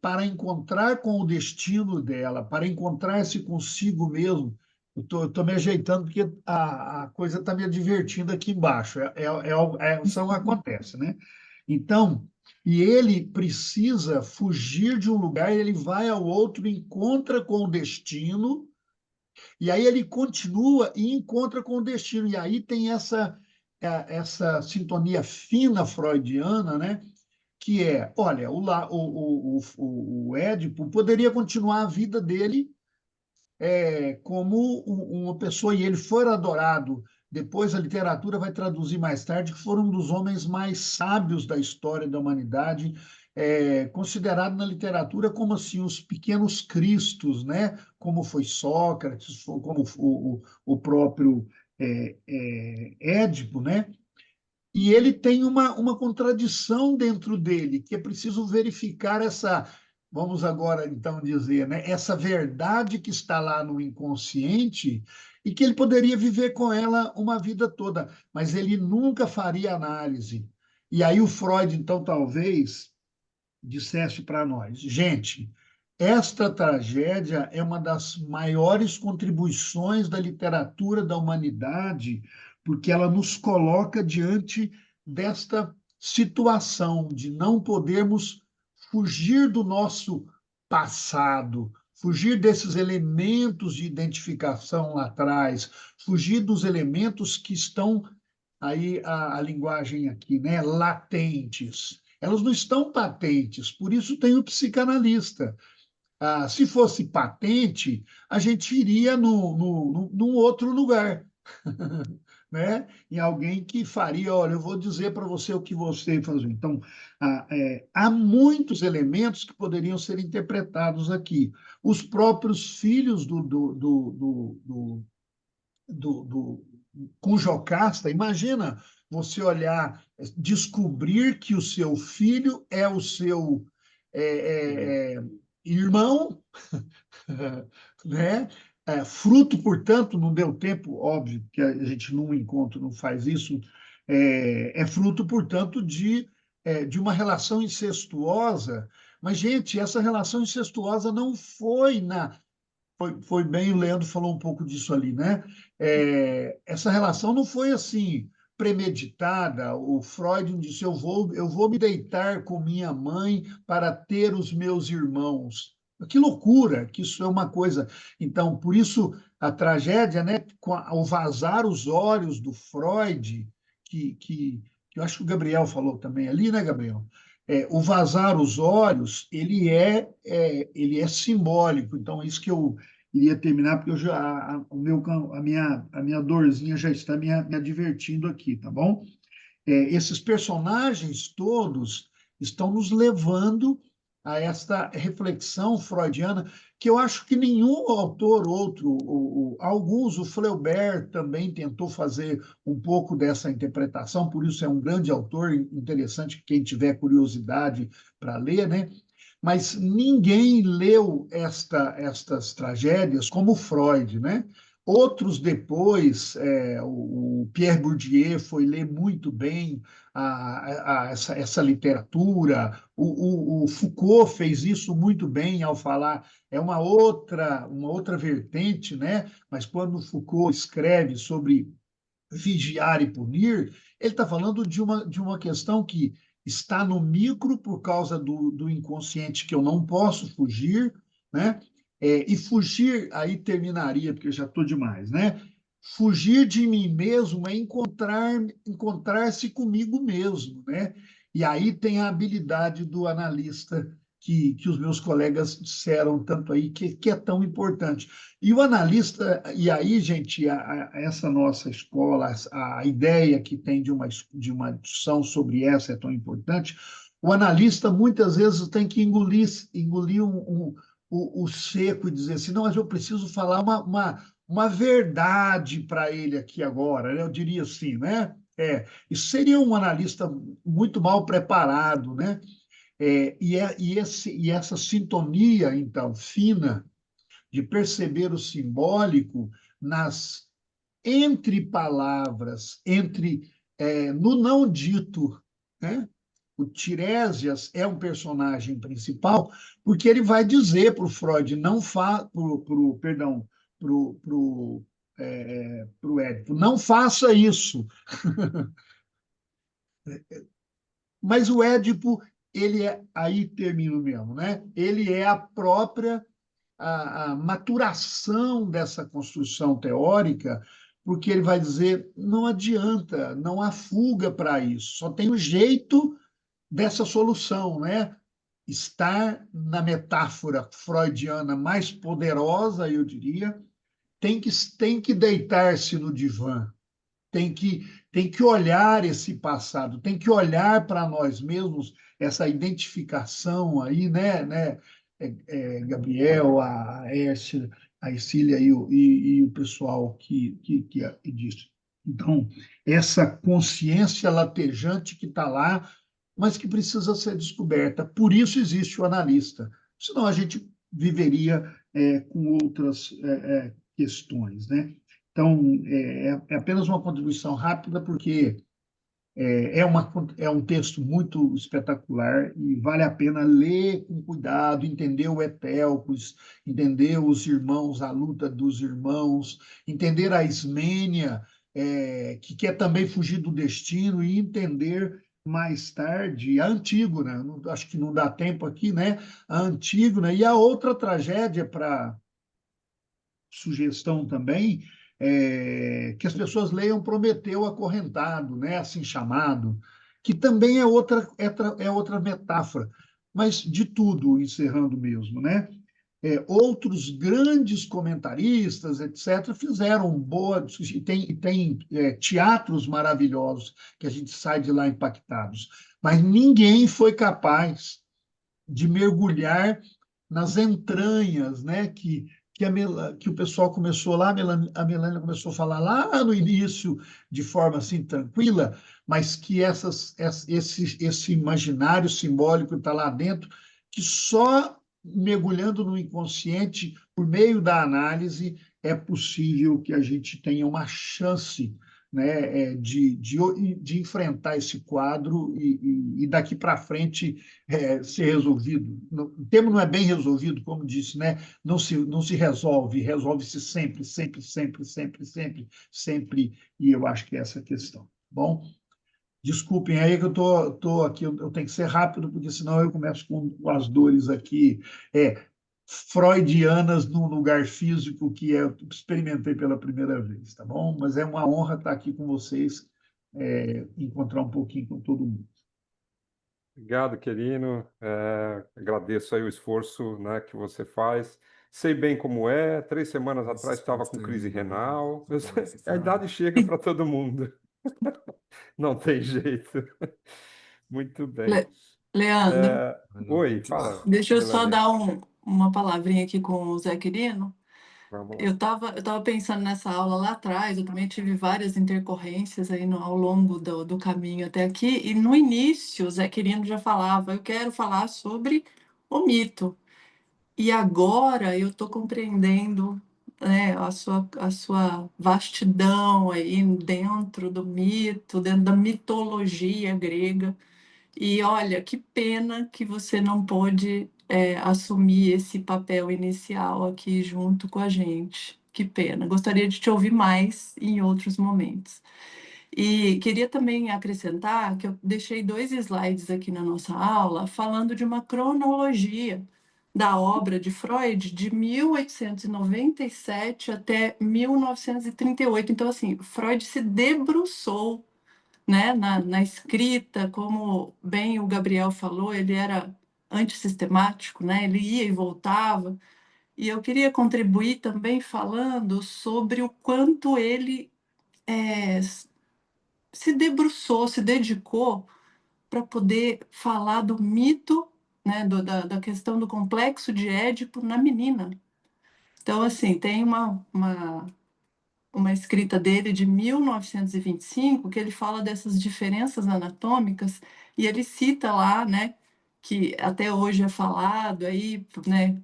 para encontrar com o destino dela, para encontrar-se consigo mesmo, eu estou me ajeitando porque a coisa está me divertindo aqui embaixo, só acontece, né? Então, e ele precisa fugir de um lugar, ele vai ao outro, encontra com o destino, e aí ele continua e encontra com o destino. E aí tem essa sintonia fina freudiana, né? Que olha, o Édipo poderia continuar a vida dele como uma pessoa, e ele foi adorado. Depois a literatura vai traduzir mais tarde que foram um dos homens mais sábios da história da humanidade, considerado na literatura como assim os pequenos cristos, né? Como foi Sócrates, como o próprio Édipo, né? E ele tem uma contradição dentro dele, que é preciso verificar vamos agora então dizer, né, essa verdade que está lá no inconsciente e que ele poderia viver com ela uma vida toda, mas ele nunca faria análise. E aí o Freud, então, talvez dissesse para nós, gente, esta tragédia é uma das maiores contribuições da literatura da humanidade, porque ela nos coloca diante desta situação de não podermos fugir do nosso passado, fugir desses elementos de identificação lá atrás, fugir dos elementos que estão aí a linguagem aqui, né, latentes. Elas não estão patentes, por isso tem o psicanalista. Se fosse patente, a gente iria num outro lugar, né? Em alguém que faria, olha, eu vou dizer para você o que você fazer. Então, há muitos elementos que poderiam ser interpretados aqui. Os próprios filhos do com Jocasta, imagina você olhar, descobrir que o seu filho é o seu irmão, né? Fruto, portanto, não deu tempo, óbvio, que a gente num encontro não faz isso, fruto, portanto, de uma relação incestuosa. Mas, gente, essa relação incestuosa não foi foi bem, o Leandro falou um pouco disso ali, né? Essa relação não foi assim premeditada. O Freud disse: eu vou me deitar com minha mãe para ter os meus irmãos. Que loucura, que isso é uma coisa. Então, por isso a tragédia, né? Ao vazar os olhos do Freud, que eu acho que o Gabriel falou também ali, né, Gabriel? O vazar os olhos, ele é simbólico. Então, é isso que eu iria terminar, porque eu já, a minha dorzinha já está me advertindo aqui, tá bom? Esses personagens todos estão nos levando a esta reflexão freudiana, que eu acho que nenhum autor outro, alguns, o Flaubert também tentou fazer um pouco dessa interpretação, por isso é um grande autor, interessante quem tiver curiosidade para ler, né? Mas ninguém leu estas tragédias como Freud, né? Outros depois, o Pierre Bourdieu foi ler muito bem essa literatura, o Foucault fez isso muito bem ao falar, é uma outra vertente, né? Mas quando Foucault escreve sobre vigiar e punir, ele está falando de uma questão que está no micro por causa do inconsciente que eu não posso fugir, né? E fugir, aí terminaria, porque eu já estou demais, né? Fugir de mim mesmo é encontrar-se comigo mesmo, né? E aí tem a habilidade do analista que os meus colegas disseram tanto aí, que é tão importante. E o analista, e aí, gente, essa nossa escola, a ideia que tem de uma discussão sobre essa é tão importante, o analista muitas vezes tem que engolir o seco e dizer assim, não, mas eu preciso falar uma verdade para ele aqui agora, né? Eu diria assim, né? Isso seria um analista muito mal preparado, né? E essa sintonia, então, fina, de perceber o simbólico entre palavras, no não dito, né? O Tiresias é um personagem principal porque ele vai dizer para o Freud, perdão, para o Édipo, não faça isso. Mas o Édipo, aí termino mesmo, né? Ele é a própria a maturação dessa construção teórica, porque ele vai dizer, não adianta, não há fuga para isso, só tem um jeito dessa solução, né? Estar na metáfora freudiana mais poderosa, eu diria, tem que deitar-se no divã, tem que olhar esse passado, tem que olhar para nós mesmos, essa identificação aí, né? Gabriel, a Ércia, a Ercília e o pessoal que disse. Então, essa consciência latejante que está lá, mas que precisa ser descoberta. Por isso existe o analista, senão a gente viveria com outras questões, né? Então, é apenas uma contribuição rápida, porque é um texto muito espetacular e vale a pena ler com cuidado, entender o Etéocles, entender os irmãos, a luta dos irmãos, entender a Ismênia, que quer também fugir do destino, e entender mais tarde a Antígona. Acho que não dá tempo aqui, né? A Antígona e a outra tragédia, para sugestão também, que as pessoas leiam Prometeu Acorrentado, né, assim chamado, que também é outra metáfora, mas de tudo, encerrando mesmo, né? Outros grandes comentaristas, etc., fizeram tem teatros maravilhosos que a gente sai de lá impactados, mas ninguém foi capaz de mergulhar nas entranhas, né? Que o pessoal começou lá, a Melania começou a falar lá no início, de forma assim tranquila, mas que esse imaginário simbólico está lá dentro, que só mergulhando no inconsciente, por meio da análise, é possível que a gente tenha uma chance, né, de enfrentar esse quadro e daqui para frente ser resolvido. O tema não é bem resolvido, como disse, né? Não se resolve, resolve-se sempre, sempre, sempre, sempre, sempre, sempre, e eu acho que é essa a questão. Bom, desculpem aí que eu tô aqui, eu tenho que ser rápido, porque senão eu começo com as dores aqui, freudianas num lugar físico que eu experimentei pela primeira vez, tá bom? Mas é uma honra estar aqui com vocês, encontrar um pouquinho com todo mundo. Obrigado, Querino. Agradeço aí o esforço, né, que você faz. Sei bem como é. 3 semanas atrás estava com crise renal. A idade chega para todo mundo. Não tem jeito. Muito bem. Leandro, Oi, fala, deixa eu só Melania. dar uma palavrinha aqui com o Zé Quirino. Vamos lá. Eu tava pensando nessa aula lá atrás, eu também tive várias intercorrências aí ao longo do caminho até aqui, e no início o Zé Quirino já falava, eu quero falar sobre o mito. E agora eu estou compreendendo, né, a sua vastidão aí dentro do mito, dentro da mitologia grega. E olha, que pena que você não pôde, assumir esse papel inicial aqui junto com a gente. Que pena. Gostaria de te ouvir mais em outros momentos. E queria também acrescentar que eu deixei 2 slides aqui na nossa aula falando de uma cronologia da obra de Freud de 1897 até 1938. Então, assim, Freud se debruçou, né, na escrita, como bem o Gabriel falou, ele era antissistemático, né, ele ia e voltava. E eu queria contribuir também falando sobre o quanto ele é, se debruçou, se dedicou para poder falar do mito, né, da questão do complexo de Édipo na menina. Então, assim, tem uma escrita dele de 1925 que ele fala dessas diferenças anatômicas e ele cita lá, né, que até hoje é falado aí, né,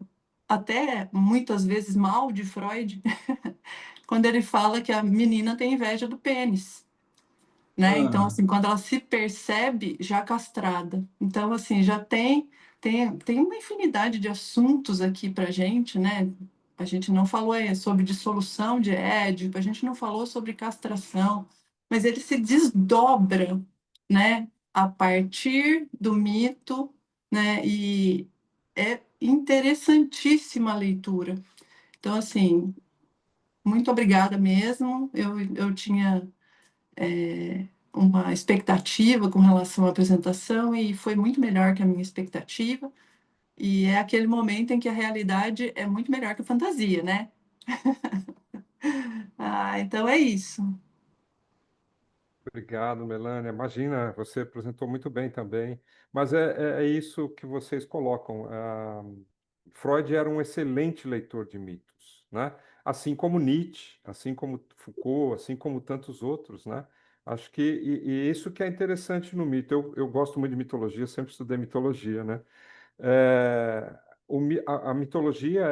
até muitas vezes mal de Freud, quando ele fala que a menina tem inveja do pênis, né? Então, Ah, assim, quando ela se percebe já castrada. Então, assim, já tem uma infinidade de assuntos aqui para gente, né? A gente não falou sobre dissolução de Édipo, a gente não falou sobre castração, mas ele se desdobra, né? A partir do mito, né? E é interessantíssima a leitura. Então, assim, muito obrigada mesmo. Eu tinha uma expectativa com relação à apresentação e foi muito melhor que a minha expectativa. E é aquele momento em que a realidade é muito melhor que a fantasia, né? Então é isso. Obrigado, Melania. Imagina, você apresentou muito bem também. Mas é isso que vocês colocam. Freud era um excelente leitor de mitos, né? Assim como Nietzsche, assim como Foucault, assim como tantos outros, né? Acho que e isso que é interessante no mito. Eu gosto muito de mitologia, sempre estudei mitologia, né? a mitologia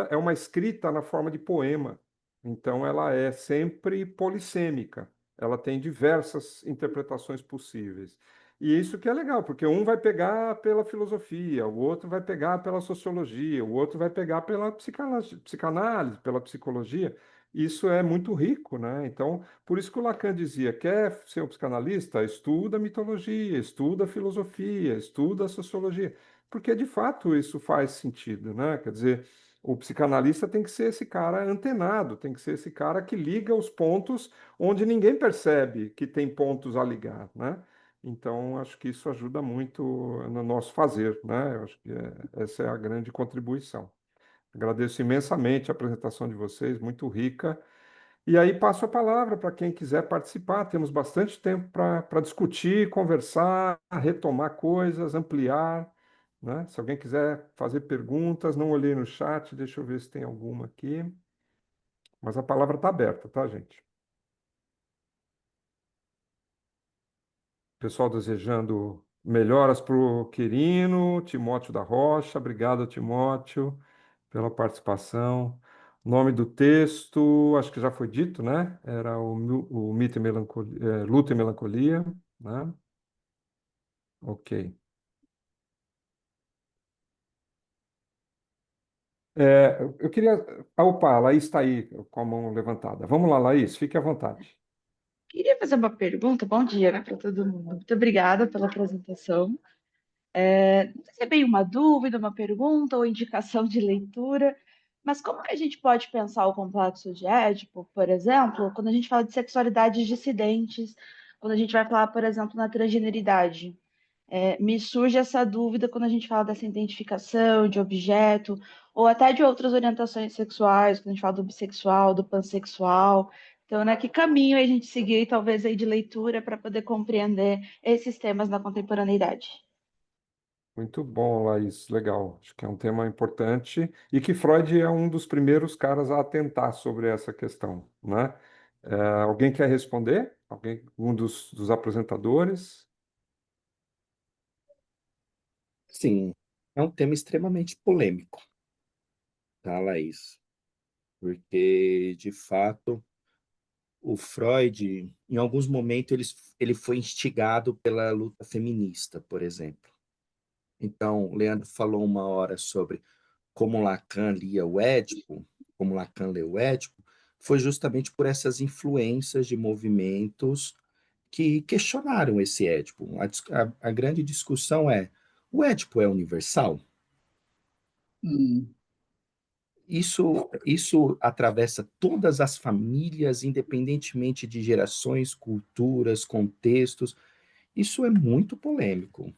é uma escrita na forma de poema. Então, ela é sempre polissêmica. Ela tem diversas interpretações possíveis. E isso que é legal, porque um vai pegar pela filosofia, o outro vai pegar pela sociologia, o outro vai pegar pela psicanálise, pela psicologia. Isso é muito rico, né? Então, por isso que o Lacan dizia: quer ser um psicanalista? Estuda mitologia, estuda filosofia, estuda sociologia, porque de fato isso faz sentido, né? Quer dizer, o psicanalista tem que ser esse cara antenado, tem que ser esse cara que liga os pontos onde ninguém percebe que tem pontos a ligar, né? Então, acho que isso ajuda muito no nosso fazer, né? Eu acho que essa é a grande contribuição. Agradeço imensamente a apresentação de vocês, muito rica. E aí passo a palavra para quem quiser participar. Temos bastante tempo para discutir, conversar, retomar coisas, ampliar, né? Se alguém quiser fazer perguntas, não olhei no chat, deixa eu ver se tem alguma aqui. Mas a palavra está aberta, tá, gente? Pessoal desejando melhoras para o Quirino, Timóteo da Rocha. Obrigado, Timóteo, pela participação. Nome do texto, acho que já foi dito, né? Era o Mito e Melancolia, Luta e Melancolia, né? Ok. Eu queria. Opa, a Laís está aí com a mão levantada. Vamos lá, Laís, fique à vontade. Queria fazer uma pergunta. Bom dia, né, para todo mundo. Muito obrigada pela apresentação. Não sei se é bem uma dúvida, uma pergunta ou indicação de leitura, mas como que a gente pode pensar o complexo de Édipo, por exemplo, quando a gente fala de sexualidades dissidentes, quando a gente vai falar, por exemplo, na transgeneridade? Me surge essa dúvida quando a gente fala dessa identificação de objeto, ou até de outras orientações sexuais, quando a gente fala do bissexual, do pansexual. Então, né, que caminho a gente seguir, talvez, aí de leitura para poder compreender esses temas na contemporaneidade? Muito bom, Laís, legal. Acho que é um tema importante e que Freud é um dos primeiros caras a atentar sobre essa questão, né? Alguém quer responder? Alguém, um dos apresentadores? Sim, é um tema extremamente polêmico, tá, Laís? Porque, de fato, o Freud, em alguns momentos, ele foi instigado pela luta feminista, por exemplo. Então, o Leandro falou uma hora sobre como Lacan lia o Édipo, como Lacan leu o Édipo, foi justamente por essas influências de movimentos que questionaram esse Édipo. A grande discussão é: o Édipo é universal? Hum. Isso atravessa todas as famílias, independentemente de gerações, culturas, contextos. Isso é muito polêmico.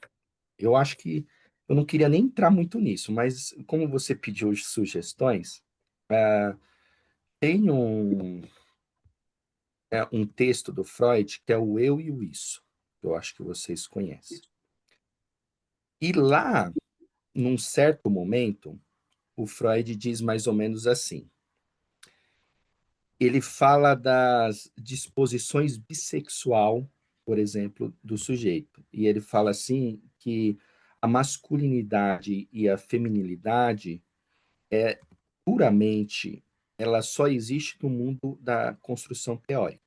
Eu acho que eu não queria nem entrar muito nisso, mas como você pediu sugestões, tem um texto do Freud que é o Eu e o Isso, que eu acho que vocês conhecem. E lá, num certo momento, o Freud diz mais ou menos assim: ele fala das disposições bissexual, por exemplo, do sujeito. E ele fala assim que a masculinidade e a feminilidade puramente ela só existe no mundo da construção teórica.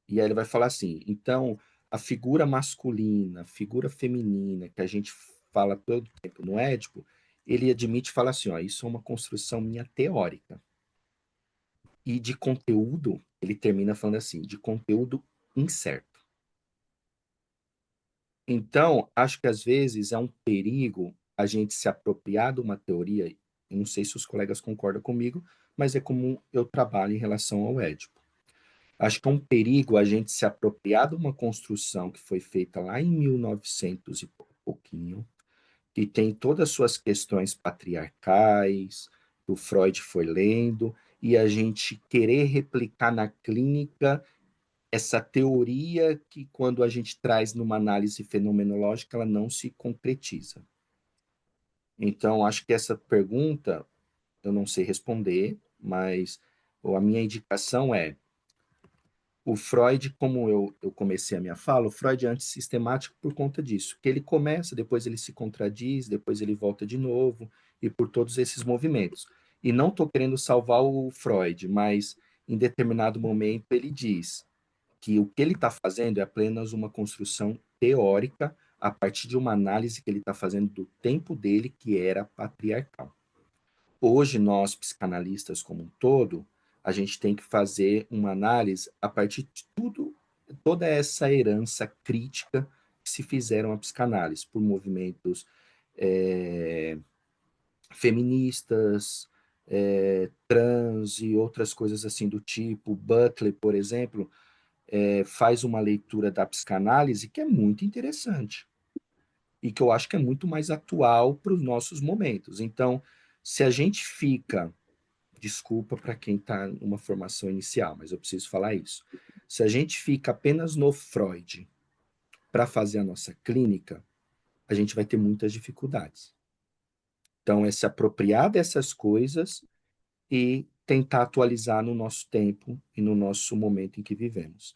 E aí ele vai falar assim, então a figura masculina, a figura feminina que a gente fala todo tempo no Édipo, ele admite e fala assim, ó, isso é uma construção minha teórica. E de conteúdo, ele termina falando assim, de conteúdo incerto. Então, acho que às vezes é um perigo a gente se apropriar de uma teoria, eu não sei se os colegas concordam comigo, mas é como eu trabalho em relação ao Édipo. Acho que é um perigo a gente se apropriar de uma construção que foi feita lá em 1900 e pouquinho, que tem todas as suas questões patriarcais, que o Freud foi lendo, e a gente querer replicar na clínica essa teoria que, quando a gente traz numa análise fenomenológica, ela não se concretiza. Então, acho que essa pergunta eu não sei responder, mas a minha indicação é O Freud, como eu comecei a minha fala, o Freud é antissistemático por conta disso, que ele começa, depois ele se contradiz, depois ele volta de novo, e por todos esses movimentos. E não estou querendo salvar o Freud, mas em determinado momento ele diz que o que ele está fazendo é apenas uma construção teórica a partir de uma análise que ele está fazendo do tempo dele, que era patriarcal. Hoje, nós, psicanalistas como um todo, a gente tem que fazer uma análise a partir de toda essa herança crítica que se fizeram à psicanálise por movimentos é, feministas, trans e outras coisas assim do tipo. Butler, por exemplo, faz uma leitura da psicanálise que é muito interessante e que eu acho que é muito mais atual para os nossos momentos. Então, se a gente fica, desculpa para quem está numa formação inicial, mas eu preciso falar isso. Se a gente fica apenas no Freud para fazer a nossa clínica, a gente vai ter muitas dificuldades. Então, é se apropriar dessas coisas e tentar atualizar no nosso tempo e no nosso momento em que vivemos.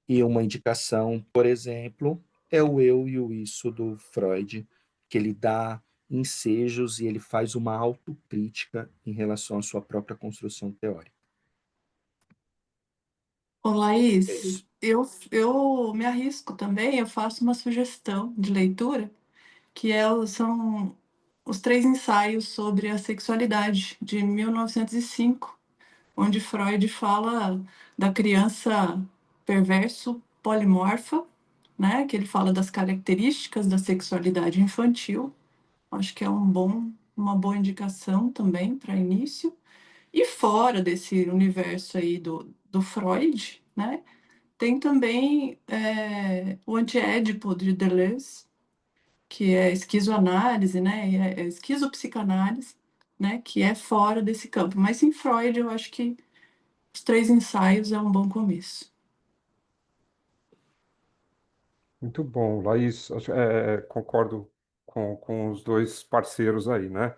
E uma indicação, por exemplo, é o Eu e o Isso do Freud, que ele dá ensejos e ele faz uma autocrítica em relação à sua própria construção teórica. Ô, É Laís, isso. eu me arrisco também, eu faço uma sugestão de leitura, que são os três ensaios sobre a sexualidade, de 1905, onde Freud fala da criança perverso polimorfa, né? Que ele fala das características da sexualidade infantil. Acho que é uma boa indicação também para início. E fora desse universo aí do Freud, né? Tem também o Antiédipo de Deleuze, que é esquizoanálise, né? É esquizopsicanálise, né? Que é fora desse campo. Mas em Freud, eu acho que os três ensaios é um bom começo. Muito bom, Laís. Concordo com os dois parceiros aí, né?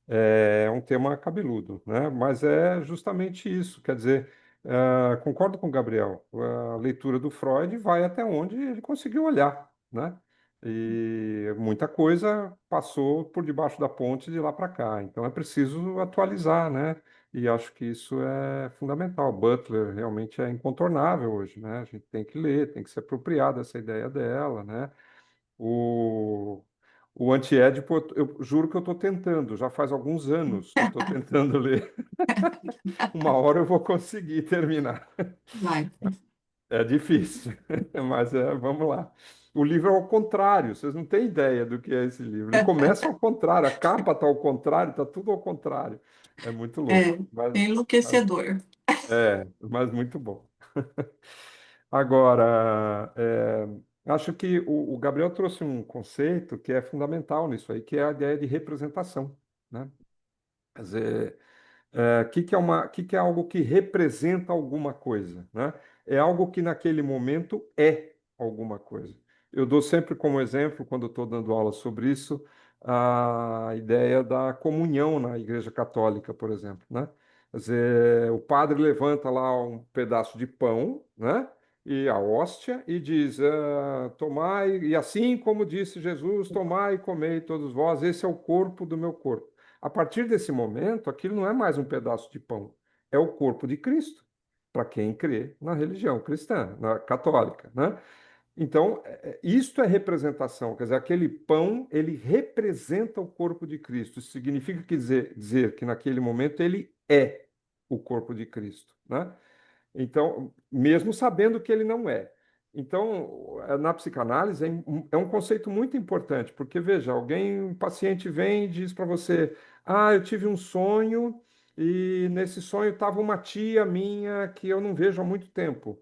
É um tema cabeludo, né? Mas é justamente isso. Quer dizer, concordo com o Gabriel. A leitura do Freud vai até onde ele conseguiu olhar, né? E muita coisa passou por debaixo da ponte de lá para cá. Então é preciso atualizar, né? E acho que isso é fundamental. Butler realmente é incontornável hoje, né? A gente tem que ler, tem que se apropriar dessa ideia dela, né? O, o Antiédipo, eu juro que eu estou tentando, já faz alguns anos que eu estou tentando ler. Uma hora eu vou conseguir terminar. Vai. É difícil, mas vamos lá. O livro é ao contrário, vocês não têm ideia do que é esse livro. Ele começa ao contrário, a capa está ao contrário, está tudo ao contrário. É muito louco, É enlouquecedor. mas muito bom. Agora, acho que o Gabriel trouxe um conceito que é fundamental nisso aí, que é a ideia de representação, né? Quer dizer, que é algo que representa alguma coisa, né? É algo que naquele momento é alguma coisa. Eu dou sempre como exemplo, quando estou dando aula sobre isso, a ideia da comunhão na Igreja Católica, por exemplo, né? Quer dizer, o padre levanta lá um pedaço de pão, né? E a hóstia e diz: tomai, e assim como disse Jesus, tomai e comei todos vós, esse é o corpo do meu corpo. A partir desse momento, aquilo não é mais um pedaço de pão, é o corpo de Cristo, para quem crê na religião cristã, na católica, né? Então, isto é representação, quer dizer, aquele pão, ele representa o corpo de Cristo. Isso significa dizer que naquele momento ele é o corpo de Cristo, né? Então, mesmo sabendo que ele não é. Então, na psicanálise é um conceito muito importante, porque veja, um paciente vem e diz para você: eu tive um sonho e nesse sonho estava uma tia minha que eu não vejo há muito tempo.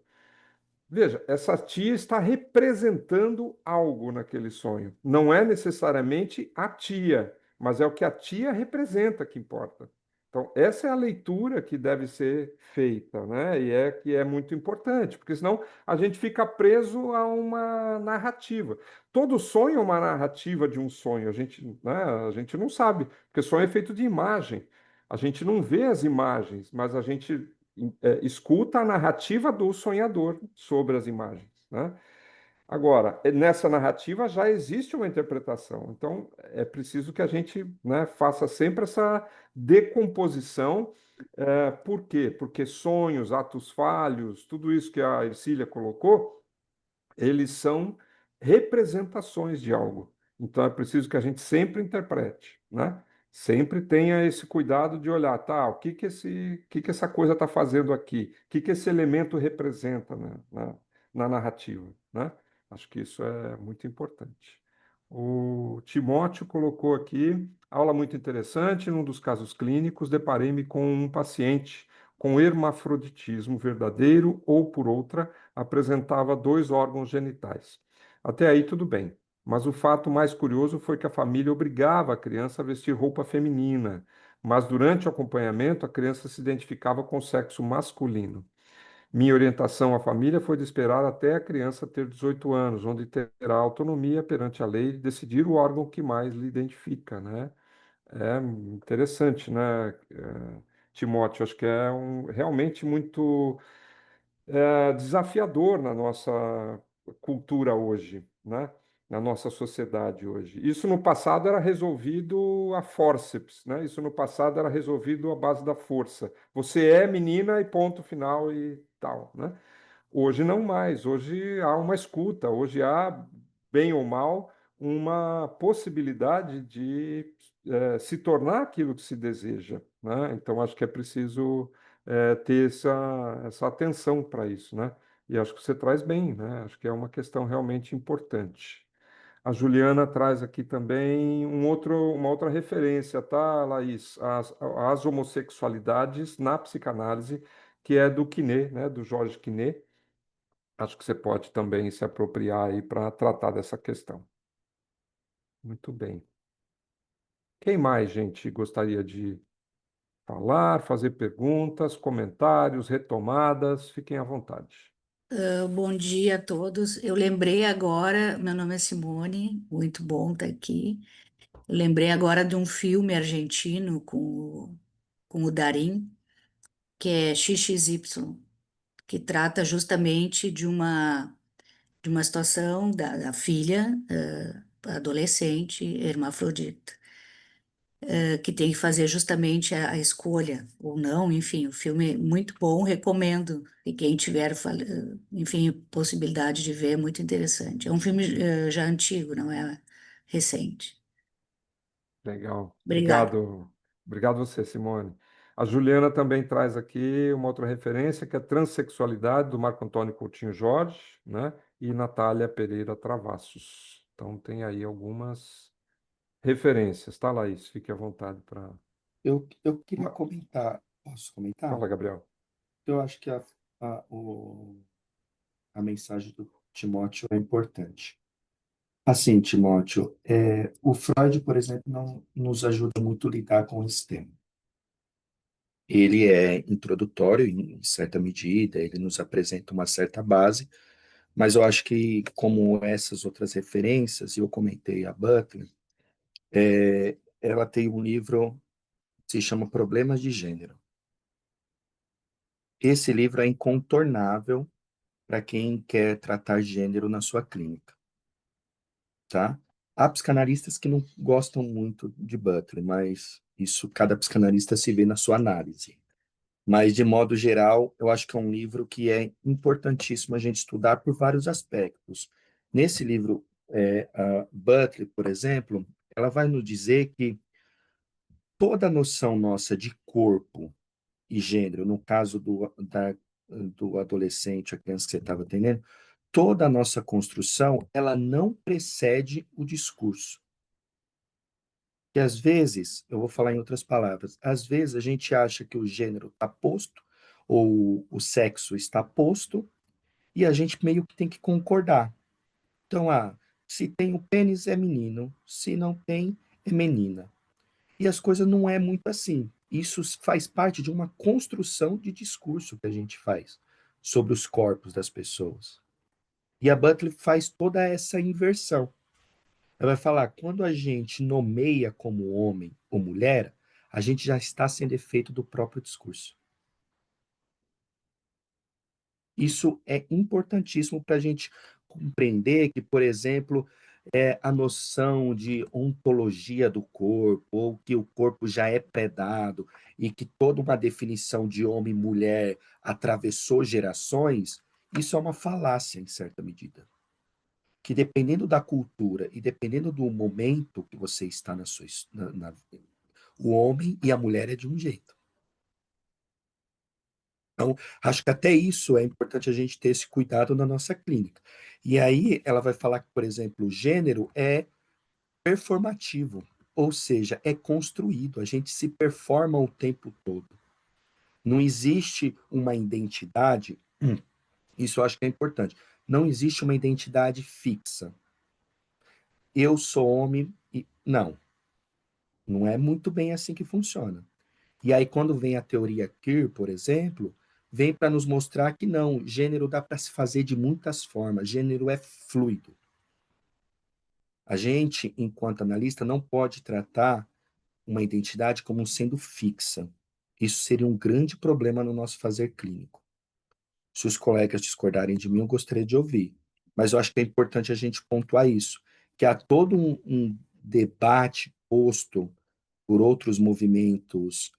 Veja, essa tia está representando algo naquele sonho. Não é necessariamente a tia, mas é o que a tia representa que importa. Então, essa é a leitura que deve ser feita, né? E que é muito importante, porque senão a gente fica preso a uma narrativa. Todo sonho é uma narrativa de um sonho, a gente não sabe, porque sonho é feito de imagem. A gente não vê as imagens, mas a gente escuta a narrativa do sonhador sobre as imagens, né? Agora, nessa narrativa já existe uma interpretação, então é preciso que a gente, né, faça sempre essa decomposição. Por quê? Porque sonhos, atos falhos, tudo isso que a Ercília colocou, eles são representações de algo. Então é preciso que a gente sempre interprete, né? Sempre tenha esse cuidado de olhar, tá, o que que essa coisa está fazendo aqui? O que que esse elemento representa na narrativa, né? Acho que isso é muito importante. O Timóteo colocou aqui, aula muito interessante, num dos casos clínicos, deparei-me com um paciente com hermafroditismo verdadeiro ou por outra apresentava 2 órgãos genitais. Até aí tudo bem, mas o fato mais curioso foi que a família obrigava a criança a vestir roupa feminina, mas durante o acompanhamento a criança se identificava com o sexo masculino. Minha orientação à família foi de esperar até a criança ter 18 anos, onde terá autonomia perante a lei de decidir o órgão que mais lhe identifica, né? É interessante, né, Timóteo? Acho que é realmente muito desafiador na nossa cultura hoje, né? Na nossa sociedade hoje. Isso no passado era resolvido a forceps, né? Isso no passado era resolvido à base da força. Você é menina e ponto final e tal, né? Hoje não mais. Hoje há uma escuta. Hoje há, bem ou mal, uma possibilidade de se tornar aquilo que se deseja, né? Então acho que é preciso ter essa atenção para isso, né? E acho que você traz bem, né? Acho que é uma questão realmente importante. A Juliana traz aqui também uma outra referência, tá, Laís? As homossexualidades na psicanálise, que é do Quinet, né? Do Jorge Quinet. Acho que você pode também se apropriar aí para tratar dessa questão. Muito bem. Quem mais, gente, gostaria de falar, fazer perguntas, comentários, retomadas? Fiquem à vontade. Bom dia a todos. Eu lembrei agora, meu nome é Simone, muito bom estar aqui. Eu lembrei agora de um filme argentino com o Darín, que é XXY, que trata justamente de uma situação da filha, adolescente, hermafrodita, que tem que fazer justamente a escolha ou não, enfim, o filme é muito bom, recomendo, e quem tiver, enfim, possibilidade de ver, é muito interessante. É um filme já antigo, não é recente. Legal. Obrigada. Obrigado. Obrigado você, Simone. A Juliana também traz aqui uma outra referência, que é Transsexualidade, do Marco Antônio Coutinho Jorge, né? E Natália Pereira Travassos. Então, tem aí algumas referências, tá, Laís? Fique à vontade para... Eu queria comentar, posso comentar? Fala, Gabriel. Eu acho que a mensagem do Timóteo é importante. Assim, Timóteo, o Freud, por exemplo, não nos ajuda muito a lidar com esse tema. Ele é introdutório em certa medida, ele nos apresenta uma certa base, mas eu acho que, como essas outras referências, e eu comentei a Butler, ela tem um livro que se chama Problemas de Gênero. Esse livro é incontornável para quem quer tratar gênero na sua clínica, tá? Há psicanalistas que não gostam muito de Butler, mas isso cada psicanalista se vê na sua análise. Mas, de modo geral, eu acho que é um livro que é importantíssimo a gente estudar por vários aspectos. Nesse livro, a Butler, por exemplo, ela vai nos dizer que toda a noção nossa de corpo e gênero, no caso do adolescente, a criança que você estava atendendo, toda a nossa construção, ela não precede o discurso. Que às vezes, eu vou falar em outras palavras, às vezes a gente acha que o gênero está posto, ou o sexo está posto, e a gente meio que tem que concordar. Então, se tem o pênis é menino, se não tem, é menina. E as coisas não é muito assim. Isso faz parte de uma construção de discurso que a gente faz sobre os corpos das pessoas. E a Butler faz toda essa inversão. Ela vai falar, quando a gente nomeia como homem ou mulher, a gente já está sendo efeito do próprio discurso. Isso é importantíssimo para a gente compreender que, por exemplo, a noção de ontologia do corpo, ou que o corpo já é predado, e que toda uma definição de homem e mulher atravessou gerações, isso é uma falácia, em certa medida. Que dependendo da cultura e dependendo do momento que você está na sua, o homem e a mulher é de um jeito. Então, acho que até isso é importante a gente ter esse cuidado na nossa clínica. E aí ela vai falar que, por exemplo, o gênero é performativo, ou seja, é construído, a gente se performa o tempo todo. Não existe uma identidade, isso eu acho que é importante, não existe uma identidade fixa. Eu sou homem e... não é muito bem assim que funciona. E aí, quando vem a teoria queer, por exemplo, vem para nos mostrar que não, gênero dá para se fazer de muitas formas, gênero é fluido. A gente, enquanto analista, não pode tratar uma identidade como sendo fixa. Isso seria um grande problema no nosso fazer clínico. Se os colegas discordarem de mim, eu gostaria de ouvir. Mas eu acho que é importante a gente pontuar isso, que há todo um debate posto por outros movimentos,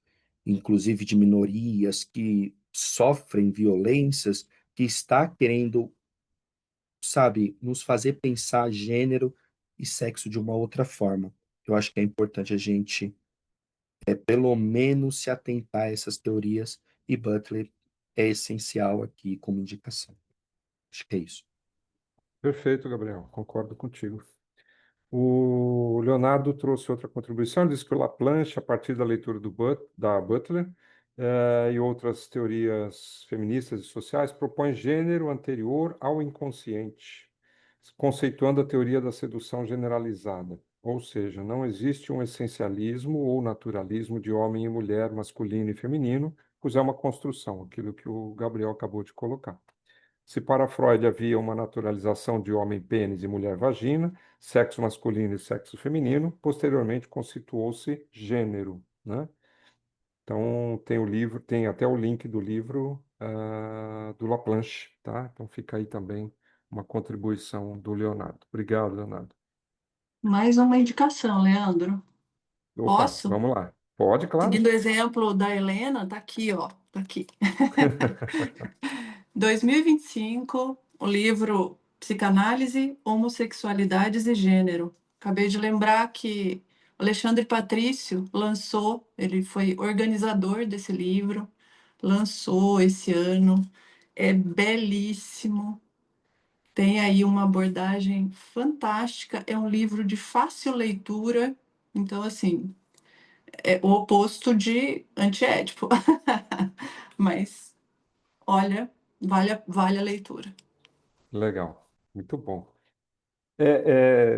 inclusive de minorias que sofrem violências, que está querendo, sabe, nos fazer pensar gênero e sexo de uma outra forma. Eu acho que é importante a gente, pelo menos, se atentar a essas teorias, e Butler é essencial aqui como indicação. Acho que é isso. Perfeito, Gabriel. Concordo contigo. O Leonardo trouxe outra contribuição, ele disse que o Laplanche, a partir da leitura da Butler e outras teorias feministas e sociais, propõe gênero anterior ao inconsciente, conceituando a teoria da sedução generalizada. Ou seja, não existe um essencialismo ou naturalismo de homem e mulher, masculino e feminino, pois é uma construção, aquilo que o Gabriel acabou de colocar. Se para Freud havia uma naturalização de homem pênis e mulher vagina, sexo masculino e sexo feminino, posteriormente constituiu-se gênero, né? Então tem o livro, tem até o link do livro do Laplanche, tá? Então fica aí também uma contribuição do Leonardo. Obrigado, Leonardo. Mais uma indicação, Leandro. Opa, Posso? vamos lá. Pode, claro. Seguindo o exemplo da Helena, tá aqui, ó, tá aqui. 2025, o livro Psicanálise, Homossexualidades e Gênero. Acabei de lembrar que Alexandre Patrício lançou, ele foi organizador desse livro, lançou esse ano. É belíssimo, tem aí uma abordagem fantástica, é um livro de fácil leitura, então, assim, é o oposto de antiédipo. Mas, olha, vale a leitura. Legal, muito bom.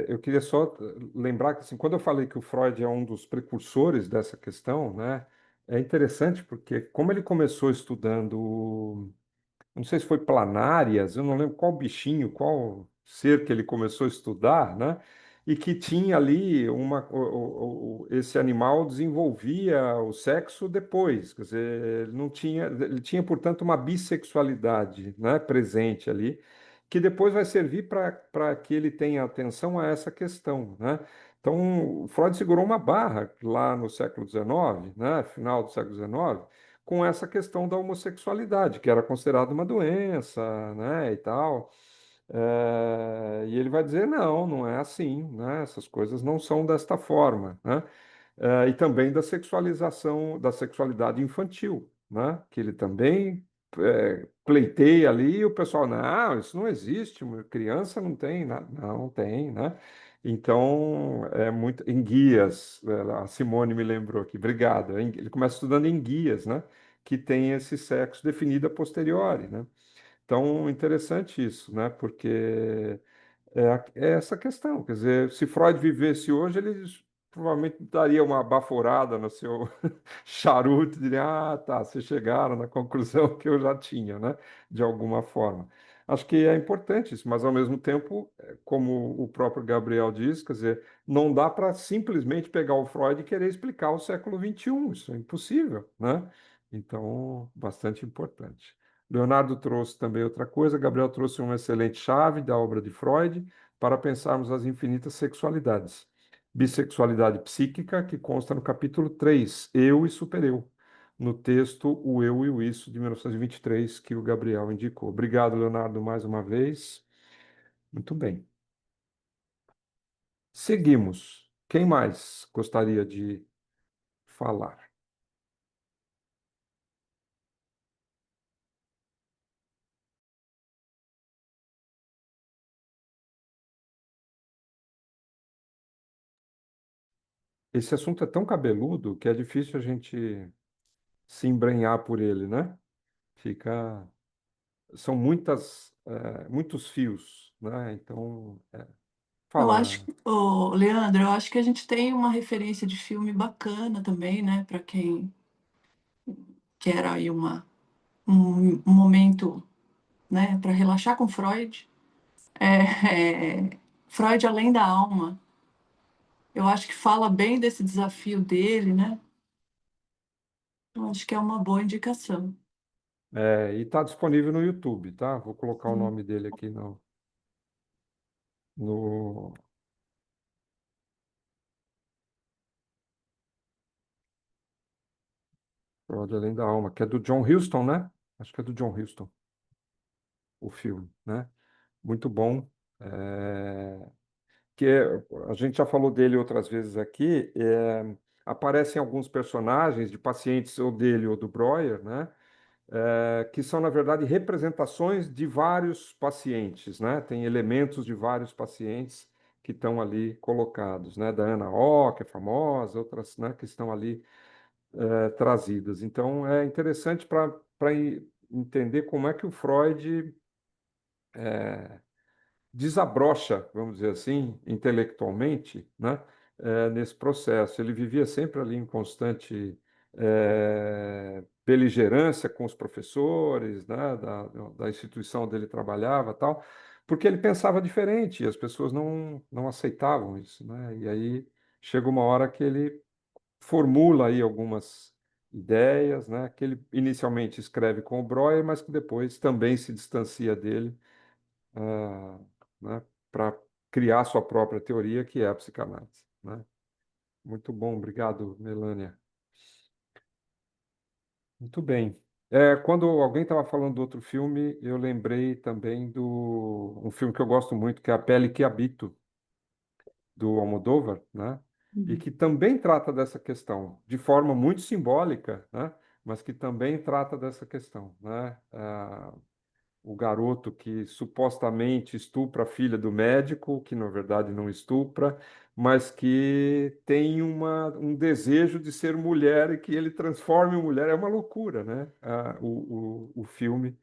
Eu queria só lembrar que, assim, quando eu falei que o Freud é um dos precursores dessa questão, né, é interessante porque, como ele começou estudando, eu não sei se foi planárias, eu não lembro qual bichinho, qual ser que ele começou a estudar, né, e que tinha ali esse animal desenvolvia o sexo depois, quer dizer, ele tinha, portanto, uma bissexualidade, né, presente ali que depois vai servir para que ele tenha atenção a essa questão, né? Então, Freud segurou uma barra lá no século XIX, né, final do século XIX, com essa questão da homossexualidade, que era considerada uma doença, né, e tal. E ele vai dizer, não, não é assim, né? Essas coisas não são desta forma, né? E também da sexualização, da sexualidade infantil, né? Que ele também pleiteia ali e o pessoal, não, isso não existe, uma criança não tem, não tem, né? Então, é muito, em guias, a Simone me lembrou aqui, obrigado, ele começa estudando em guias, né? Que tem esse sexo definido a posteriori, né? Então, interessante isso, né? Porque é essa questão. Quer dizer, se Freud vivesse hoje, ele provavelmente daria uma baforada no seu charuto e diria: Ah, tá, vocês chegaram na conclusão que eu já tinha, né? De alguma forma. Acho que é importante isso, mas ao mesmo tempo, como o próprio Gabriel diz, quer dizer, não dá para simplesmente pegar o Freud e querer explicar o século XXI. Isso é impossível, né? Então, bastante importante. Leonardo trouxe também outra coisa, Gabriel trouxe uma excelente chave da obra de Freud para pensarmos as infinitas sexualidades. Bissexualidade psíquica, que consta no capítulo 3, Eu e Supereu, no texto O Eu e o Isso, de 1923, que o Gabriel indicou. Obrigado, Leonardo, mais uma vez. Muito bem. Seguimos. Quem mais gostaria de falar? Esse assunto é tão cabeludo que é difícil a gente se embrenhar por ele, né? Fica, são muitos fios, né? Então, Eu acho, fala. Leandro, eu acho que a gente tem uma referência de filme bacana também, né? Para quem quer aí um momento, né, para relaxar com Freud. Freud Além da Alma. Eu acho que fala bem desse desafio dele, né? Eu acho que é uma boa indicação. E está disponível no YouTube, tá? Vou colocar o Hum. nome dele aqui no Freud Além da Alma, que é do John Huston, né? Acho que é do John Huston, o filme, né? Muito bom. É, a gente já falou dele outras vezes aqui, aparecem alguns personagens de pacientes ou dele ou do Breuer, né? Que são, na verdade, representações de vários pacientes, né? Tem elementos de vários pacientes que estão ali colocados, né? Da Ana Oh, que é famosa, outras, né, que estão ali trazidas. Então, é interessante para entender como é que o Freud desabrocha, vamos dizer assim, intelectualmente, né, nesse processo. Ele vivia sempre ali em constante beligerância com os professores, né, da instituição onde ele trabalhava, tal, porque ele pensava diferente e as pessoas não aceitavam isso, né? E aí chega uma hora que ele formula aí algumas ideias, né, que ele inicialmente escreve com o Breuer, mas que depois também se distancia dele, ah, né, para criar sua própria teoria, que é a psicanálise, né? Muito bom, obrigado, Melânia. Muito bem. Quando alguém estava falando do outro filme, eu lembrei também do um filme que eu gosto muito, que é A Pele que Habito, do Almodóvar, né? E que também trata dessa questão, de forma muito simbólica, né? Mas que também trata dessa questão, né? O garoto que supostamente estupra a filha do médico, que na verdade não estupra, mas que tem um desejo de ser mulher e que ele transforma em mulher. É uma loucura, né? O filme,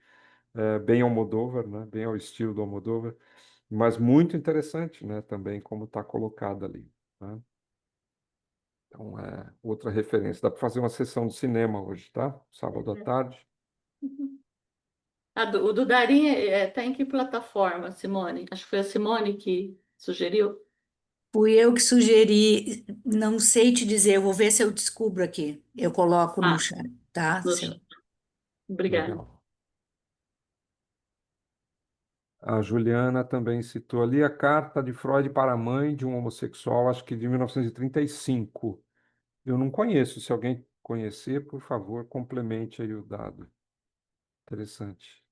bem Almodóvar, né? Bem ao estilo do Almodóvar, mas muito interessante, né? Também como está colocado ali, né? Então, outra referência. Dá para fazer uma sessão de cinema hoje, tá? Sábado à tarde. O do Darim tá em que plataforma, Simone? Acho que foi a Simone que sugeriu. Fui eu que sugeri, não sei te dizer, eu vou ver se eu descubro aqui. Eu coloco no Ah, chat, tá? no chat. Obrigada. Legal. A Juliana também citou ali a carta de Freud para a mãe de um homossexual, acho que de 1935. Eu não conheço. Se alguém conhecer, por favor, complemente aí o dado. Interessante.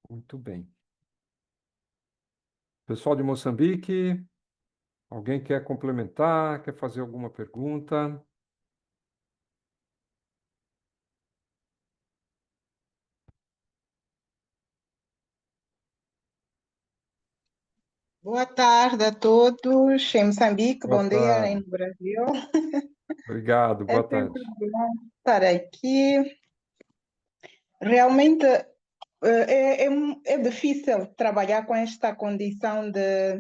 Muito bem. Pessoal de Moçambique, alguém quer complementar, quer fazer alguma pergunta? Boa tarde a todos em Moçambique, Boa bom dia aí tarde. no Brasil. Obrigado, É boa sempre tarde. bom estar aqui. Realmente é difícil trabalhar com esta condição de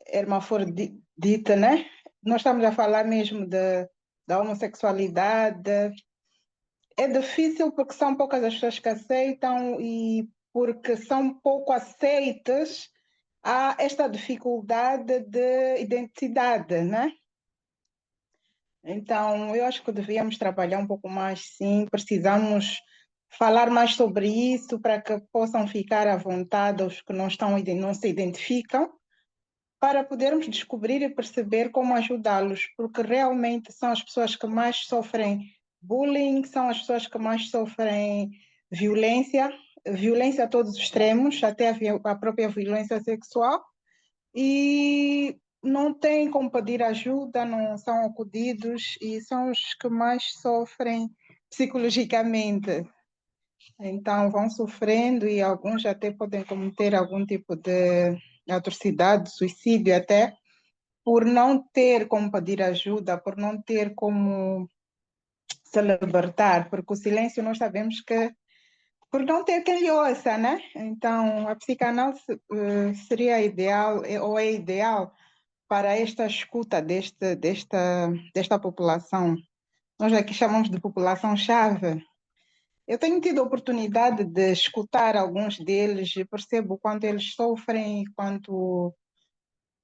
hermafrodita, né? Nós estamos a falar mesmo da homossexualidade. É difícil porque são poucas as pessoas que aceitam e porque são pouco aceitas, há esta dificuldade de identidade, né? Então, eu acho que devíamos trabalhar um pouco mais, sim. Precisamos falar mais sobre isso para que possam ficar à vontade os que não estão, não se identificam, para podermos descobrir e perceber como ajudá-los, porque realmente são as pessoas que mais sofrem bullying, são as pessoas que mais sofrem violência, violência a todos os extremos, até a própria violência sexual, e não têm como pedir ajuda, não são acudidos e são os que mais sofrem psicologicamente. Então vão sofrendo e alguns até podem cometer algum tipo de atrocidade, suicídio até, por não ter como pedir ajuda, por não ter como se libertar, porque o silêncio nós sabemos que por não ter quem lhe ouça, né? Então a psicanálise seria ideal ou é ideal para esta escuta desta população. Nós aqui chamamos de população-chave. Eu tenho tido a oportunidade de escutar alguns deles e percebo o quanto eles sofrem, quanto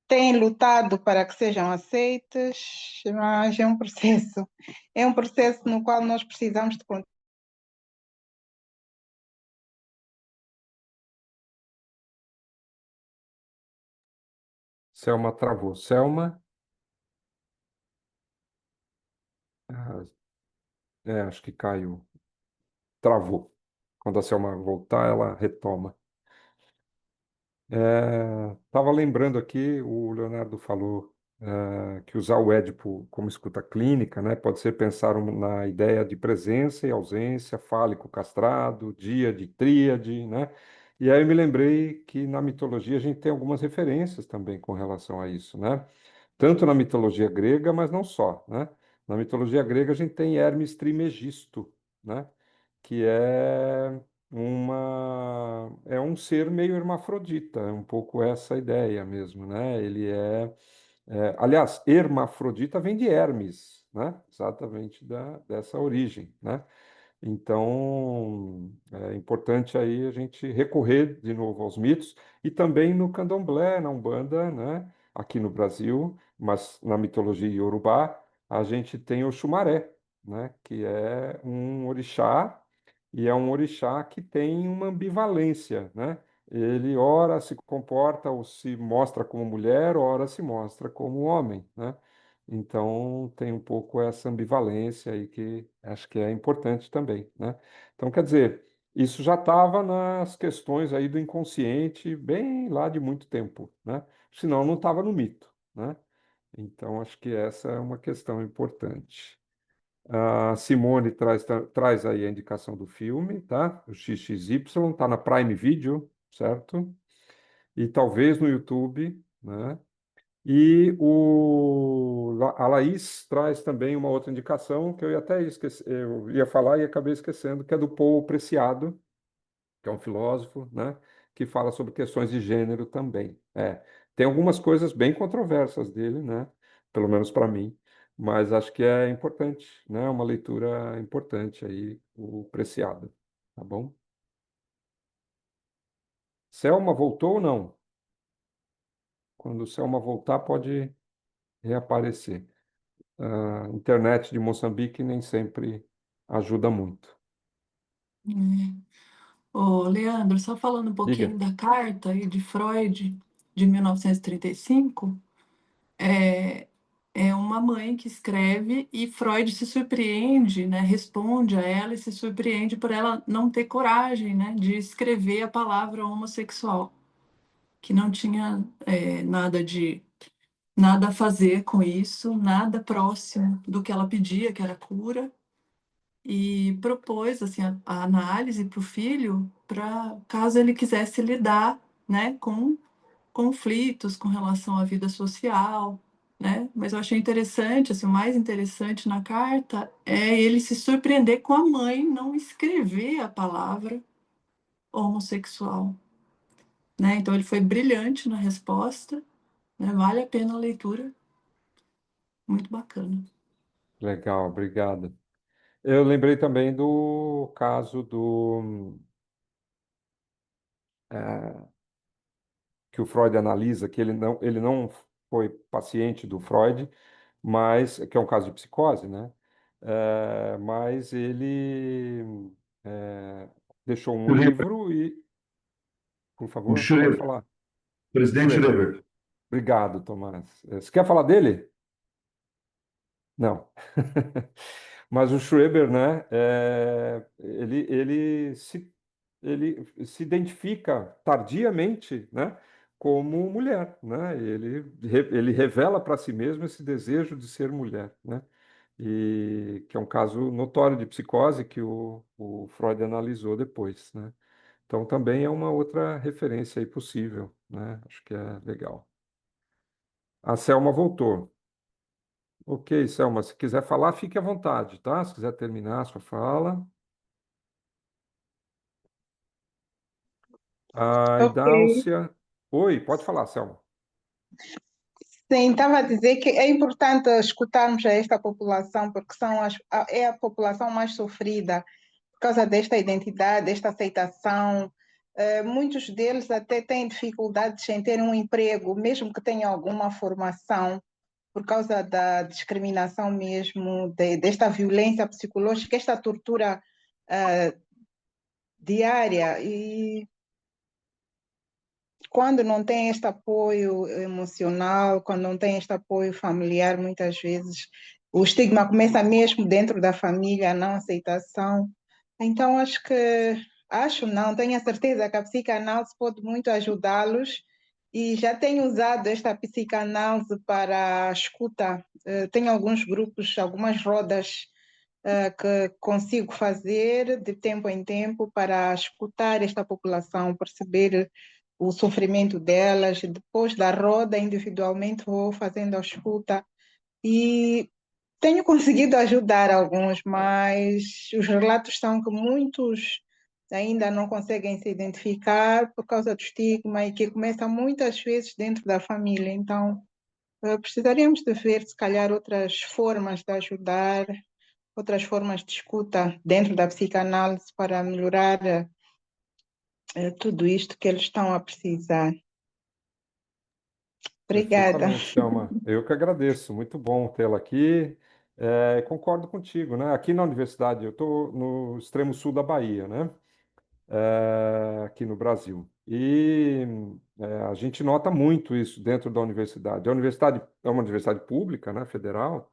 têm lutado para que sejam aceites, mas é um processo no qual nós precisamos de Selma travou. Selma? Ah, acho que caiu. Travou. Quando a Selma voltar, ela retoma. Estava lembrando aqui, o Leonardo falou que usar o Édipo como escuta clínica, né, pode ser pensar na ideia de presença e ausência, fálico castrado, díade, tríade, né? E aí eu me lembrei que na mitologia a gente tem algumas referências também com relação a isso, né? Tanto na mitologia grega, mas não só, né? Na mitologia grega a gente tem Hermes Trismegisto, né? Que é um ser meio hermafrodita, é um pouco essa ideia mesmo, né? Ele aliás, hermafrodita vem de Hermes, né? Exatamente dessa origem, né? Então, é importante aí a gente recorrer de novo aos mitos e também no candomblé, na Umbanda, né? Aqui no Brasil, mas na mitologia iorubá, a gente tem o Xumaré, né? Que é um orixá e é um orixá que tem uma ambivalência, né? Ele ora se comporta ou se mostra como mulher, ora se mostra como homem, né? Então tem um pouco essa ambivalência aí que acho que é importante também, né? Então, quer dizer, isso já estava nas questões aí do inconsciente bem lá de muito tempo, né? Senão não estava no mito, né? Então, acho que essa é uma questão importante. A Simone traz aí a indicação do filme, tá? O XXY, tá na Prime Video, certo? E talvez no YouTube, né? E a Laís traz também uma outra indicação que eu ia até esquecer, eu ia falar e acabei esquecendo, que é do Paul Preciado, que é um filósofo, né, que fala sobre questões de gênero também. Tem algumas coisas bem controversas dele, né, pelo menos para mim, mas acho que é importante, né, uma leitura importante aí, o Preciado, tá bom? Selma voltou ou não? Quando Selma voltar, pode reaparecer. A internet de Moçambique nem sempre ajuda muito. É. Ô, Leandro, só falando um Diga. pouquinho da carta aí de Freud, de 1935, é, é uma mãe que escreve e Freud se surpreende, né, responde a ela e se surpreende por ela não ter coragem, né, de escrever a palavra homossexual, que não tinha nada a fazer com isso, nada próximo do que ela pedia, que era cura, e propôs assim a análise para o filho, para caso ele quisesse lidar, né, com conflitos com relação à vida social, né? Mas eu achei interessante, assim, o mais interessante na carta é ele se surpreender com a mãe não escrever a palavra homossexual, né? Então ele foi brilhante na resposta, né? Vale a pena a leitura, muito bacana. Legal, obrigado. Eu lembrei também do caso que o Freud analisa, que ele não foi paciente do Freud, mas que é um caso de psicose, né? Mas ele é, deixou um Schreiber, livro e, por o favor, pode Schreiber, falar. presidente Schreiber. Schreiber. Obrigado, Tomás. Você quer falar dele? Não. Mas o Schreiber, né, ele se identifica tardiamente, né, como mulher, né? Ele revela para si mesmo esse desejo de ser mulher, né? E que é um caso notório de psicose que o Freud analisou depois, né? Então também é uma outra referência aí possível, né? Acho que é legal. A Selma voltou. Ok, Selma, se quiser falar, fique à vontade, tá? Se quiser terminar a sua fala. A Ok. Idácia. Oi, pode falar, Selma. Sim, estava a dizer que é importante escutarmos a esta população, porque é a população mais sofrida por causa desta identidade, desta aceitação. Muitos deles até têm dificuldades em ter um emprego, mesmo que tenham alguma formação, por causa da discriminação mesmo, desta violência psicológica, esta tortura diária. E quando não tem este apoio emocional, quando não tem este apoio familiar, muitas vezes o estigma começa mesmo dentro da família, a não aceitação. Então, não, tenho a certeza que a psicanálise pode muito ajudá-los e já tenho usado esta psicanálise para a escuta. Tenho alguns grupos, algumas rodas que consigo fazer de tempo em tempo para escutar esta população, perceber o sofrimento delas. Depois da roda, individualmente, vou fazendo a escuta e tenho conseguido ajudar alguns, mas os relatos são que muitos ainda não conseguem se identificar por causa do estigma e que começa muitas vezes dentro da família. Então, precisaríamos de ver, se calhar, outras formas de ajudar, outras formas de escuta dentro da psicanálise para melhorar tudo isto que eles estão a precisar. Obrigada. Perfeitamente, Selma. Eu que agradeço. Muito bom tê-la aqui. Concordo contigo, né? Aqui na universidade, eu estou no extremo sul da Bahia, né? Aqui no Brasil. E a gente nota muito isso dentro da universidade. A universidade é uma universidade pública, né? Federal.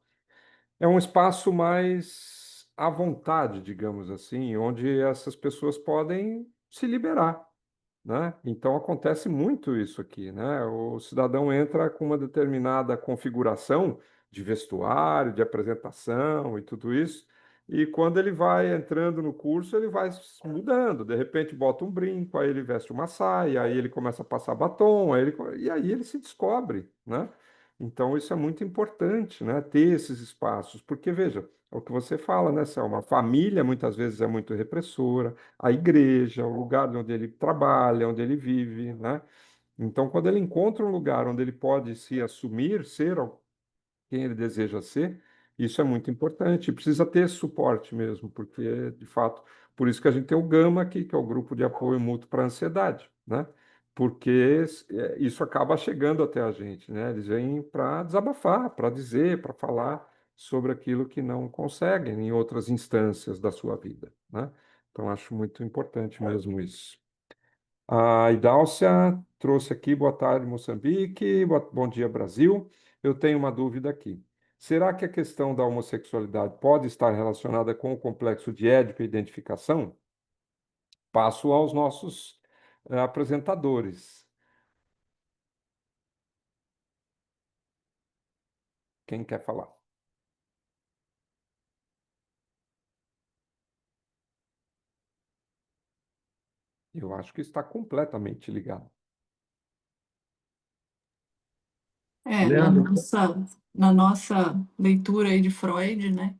É um espaço mais à vontade, digamos assim, onde essas pessoas podem se liberar, né? Então acontece muito isso aqui, né? O cidadão entra com uma determinada configuração de vestuário, de apresentação e tudo isso, e quando ele vai entrando no curso, ele vai mudando. De repente bota um brinco, aí ele veste uma saia, aí ele começa a passar batom, e aí ele se descobre, né? Então isso é muito importante, né? Ter esses espaços, porque veja, é o que você fala, né, Selma? A família muitas vezes é muito repressora, a igreja, o lugar onde ele trabalha, onde ele vive, né? Então, quando ele encontra um lugar onde ele pode se assumir, ser quem ele deseja ser, isso é muito importante. Precisa ter esse suporte mesmo, porque, de fato, por isso que a gente tem o Gama aqui, que é o Grupo de Apoio Mútuo para a Ansiedade, né? Porque isso acaba chegando até a gente, né? Eles vêm para desabafar, para dizer, para falar sobre aquilo que não conseguem em outras instâncias da sua vida, né? Então, acho muito importante mesmo isso. A Idácia trouxe aqui, boa tarde, Moçambique, bom dia, Brasil. Eu tenho uma dúvida aqui. Será que a questão da homossexualidade pode estar relacionada com o complexo de Édipo e identificação? Passo aos nossos apresentadores. Quem quer falar? Eu acho que está completamente ligado. Na Leandro, nossa leitura aí de Freud, né,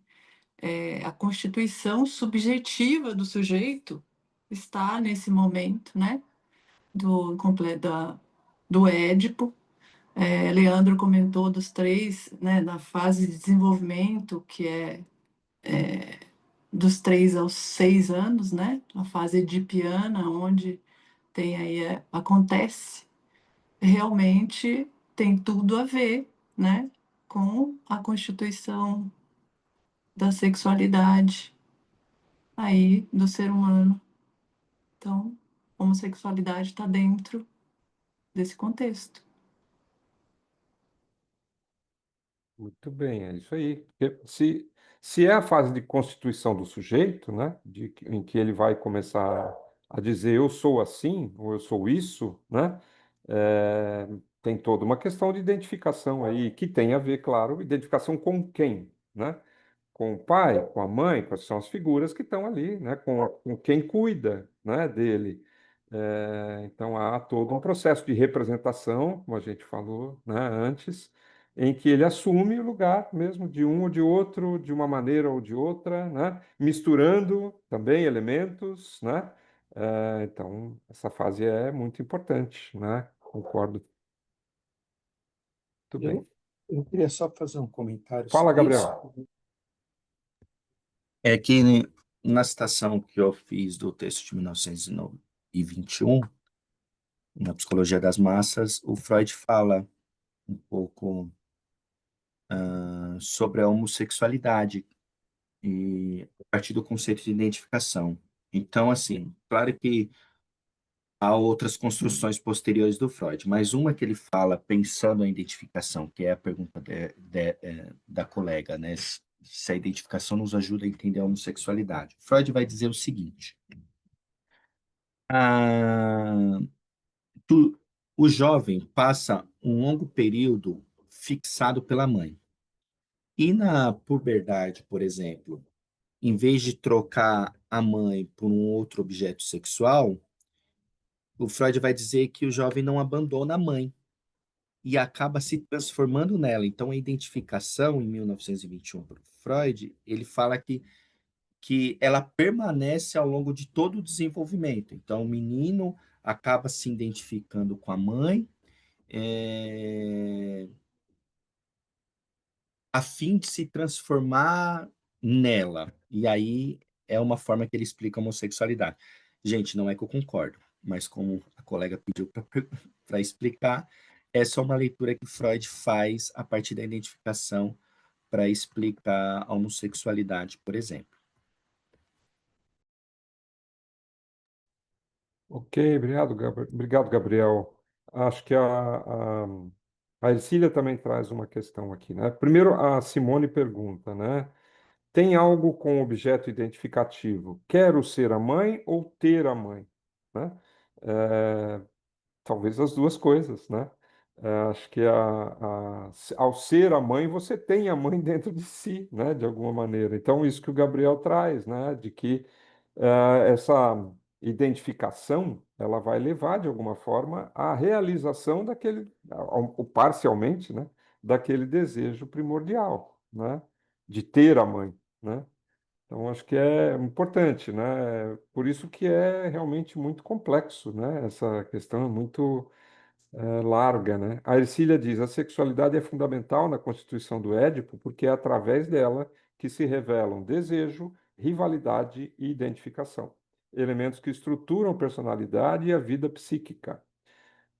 a constituição subjetiva do sujeito está nesse momento, né, do Édipo. Leandro comentou dos três, né, na fase de desenvolvimento, que é dos 3 aos 6 anos, né, a fase edipiana, onde tem aí, acontece, realmente tem tudo a ver, né, com a constituição da sexualidade aí do ser humano. Então, homossexualidade está dentro desse contexto. Muito bem, é isso aí. Porque se é a fase de constituição do sujeito, né, em que ele vai começar a dizer eu sou assim, ou eu sou isso, né, é, tem toda uma questão de identificação aí, que tem a ver, claro, identificação com quem, né? Com o pai, com a mãe, quais são as figuras que estão ali, né? Com quem cuida, né, dele. Então há todo um processo de representação, como a gente falou, né, antes, em que ele assume o lugar mesmo de um ou de outro, de uma maneira ou de outra, né, misturando também elementos, né? Então essa fase é muito importante, né? Concordo. Muito bem. Eu queria ssó fazer um comentário Fala, sobre isso. Gabriel. É que na citação que eu fiz do texto de 1921, na Psicologia das Massas, o Freud fala um pouco sobre a homossexualidade e a partir do conceito de identificação. Então, assim, claro que há outras construções posteriores do Freud, mas uma que ele fala pensando a identificação, que é a pergunta da colega, né? Se a identificação nos ajuda a entender a homossexualidade. Freud vai dizer o seguinte: ah, o jovem passa um longo período fixado pela mãe. E na puberdade, por exemplo, em vez de trocar a mãe por um outro objeto sexual, o Freud vai dizer que o jovem não abandona a mãe e acaba se transformando nela. Então, a identificação, em 1921, por Freud, ele fala que ela permanece ao longo de todo o desenvolvimento. Então, o menino acaba se identificando com a mãe, a fim de se transformar nela. E aí é uma forma que ele explica a homossexualidade. Gente, não é que eu concordo, mas como a colega pediu para explicar, essa é uma leitura que Freud faz a partir da identificação para explicar a homossexualidade, por exemplo. Ok, obrigado, Gabriel. Acho que a Ercília também traz uma questão aqui, né? Primeiro, a Simone pergunta, né? Tem algo com objeto identificativo? Quero ser a mãe ou ter a mãe? Né? É, talvez as duas coisas, né? Acho que ao ser a mãe, você tem a mãe dentro de si, né? De alguma maneira. Então, isso que o Gabriel traz, né? De que essa identificação, ela vai levar, de alguma forma, à realização daquele, ou parcialmente, né? Daquele desejo primordial, né? De ter a mãe, né? Então, acho que é importante, né? Por isso que é realmente muito complexo, né? Essa questão é muito larga, né? A Ercília diz: a sexualidade é fundamental na constituição do Édipo, porque é através dela que se revelam desejo, rivalidade e identificação, elementos que estruturam a personalidade e a vida psíquica.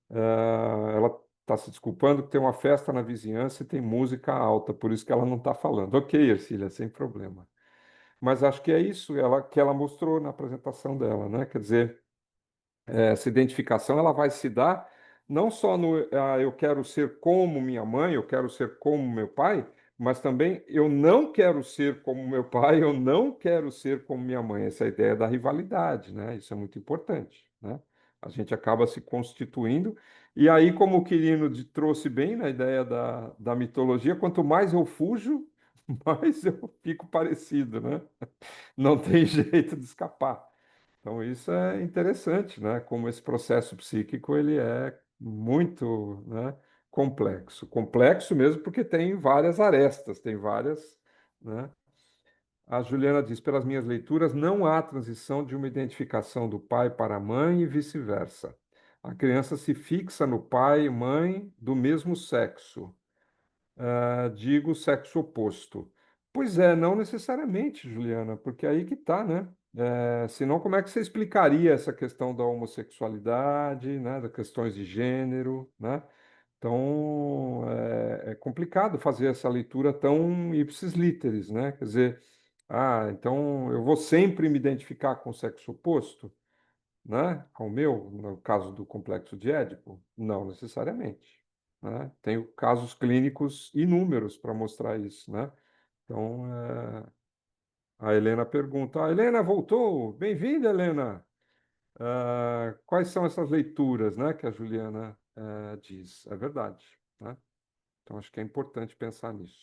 Ela está se desculpando que tem uma festa na vizinhança e tem música alta, por isso que ela não está falando. Ok, Ercília, sem problema. Mas acho que é isso que ela mostrou na apresentação dela, né? Quer dizer, essa identificação ela vai se dar não só no eu quero ser como minha mãe, eu quero ser como meu pai, mas também eu não quero ser como meu pai, eu não quero ser como minha mãe. Essa ideia da rivalidade, né? Isso é muito importante, né? A gente acaba se constituindo. E aí, como o Quirino trouxe bem na ideia da mitologia, quanto mais eu fujo, mais eu fico parecido, né? Não tem jeito de escapar. Então, isso é interessante, né? Como esse processo psíquico ele é muito, né, complexo. Complexo mesmo porque tem várias arestas, tem várias, né? A Juliana diz, pelas minhas leituras, não há transição de uma identificação do pai para a mãe e vice-versa. A criança se fixa no pai e mãe do mesmo sexo, digo sexo oposto. Pois é, não necessariamente, Juliana, porque aí que tá, né? Senão, como é que você explicaria essa questão da homossexualidade, né? Das questões de gênero, né? Então, é complicado fazer essa leitura tão ipsis literis, né? Quer dizer, então eu vou sempre me identificar com o sexo oposto, né? Ao meu, no caso do complexo de Édipo? Não necessariamente, né? Tenho casos clínicos inúmeros para mostrar isso, né? Então, a Helena pergunta: a Helena voltou? Bem-vinda, Helena! Quais são essas leituras, né, que a Juliana diz? É verdade, né? Então, acho que é importante pensar nisso.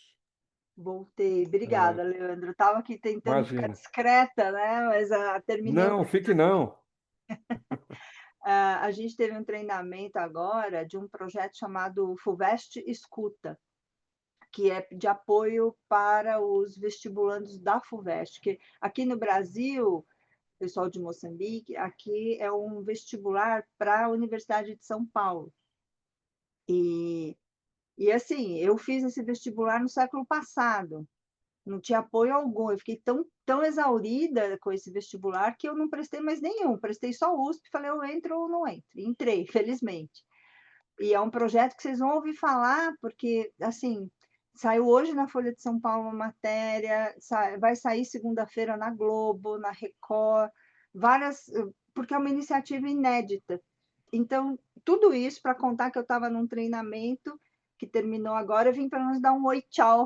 Voltei. Obrigada, Leandro. Estava aqui tentando ficar Imagina. discreta, né? Mas terminei o Não, fique não. a gente teve um treinamento agora de um projeto chamado FUVEST Escuta, que é de apoio para os vestibulandos da FUVEST, que aqui no Brasil, pessoal de Moçambique, aqui é um vestibular para a Universidade de São Paulo. E assim, eu fiz esse vestibular no século passado, não tinha apoio algum. Eu fiquei tão exaurida com esse vestibular que eu não prestei mais nenhum. Prestei só o USP, falei, eu entro ou não entro. Entrei, felizmente. E é um projeto que vocês vão ouvir falar, porque, assim, saiu hoje na Folha de São Paulo uma matéria, vai sair segunda-feira na Globo, na Record, porque é uma iniciativa inédita. Então, tudo isso para contar que eu estava num treinamento que terminou agora, eu vim para nos dar um oi, tchau,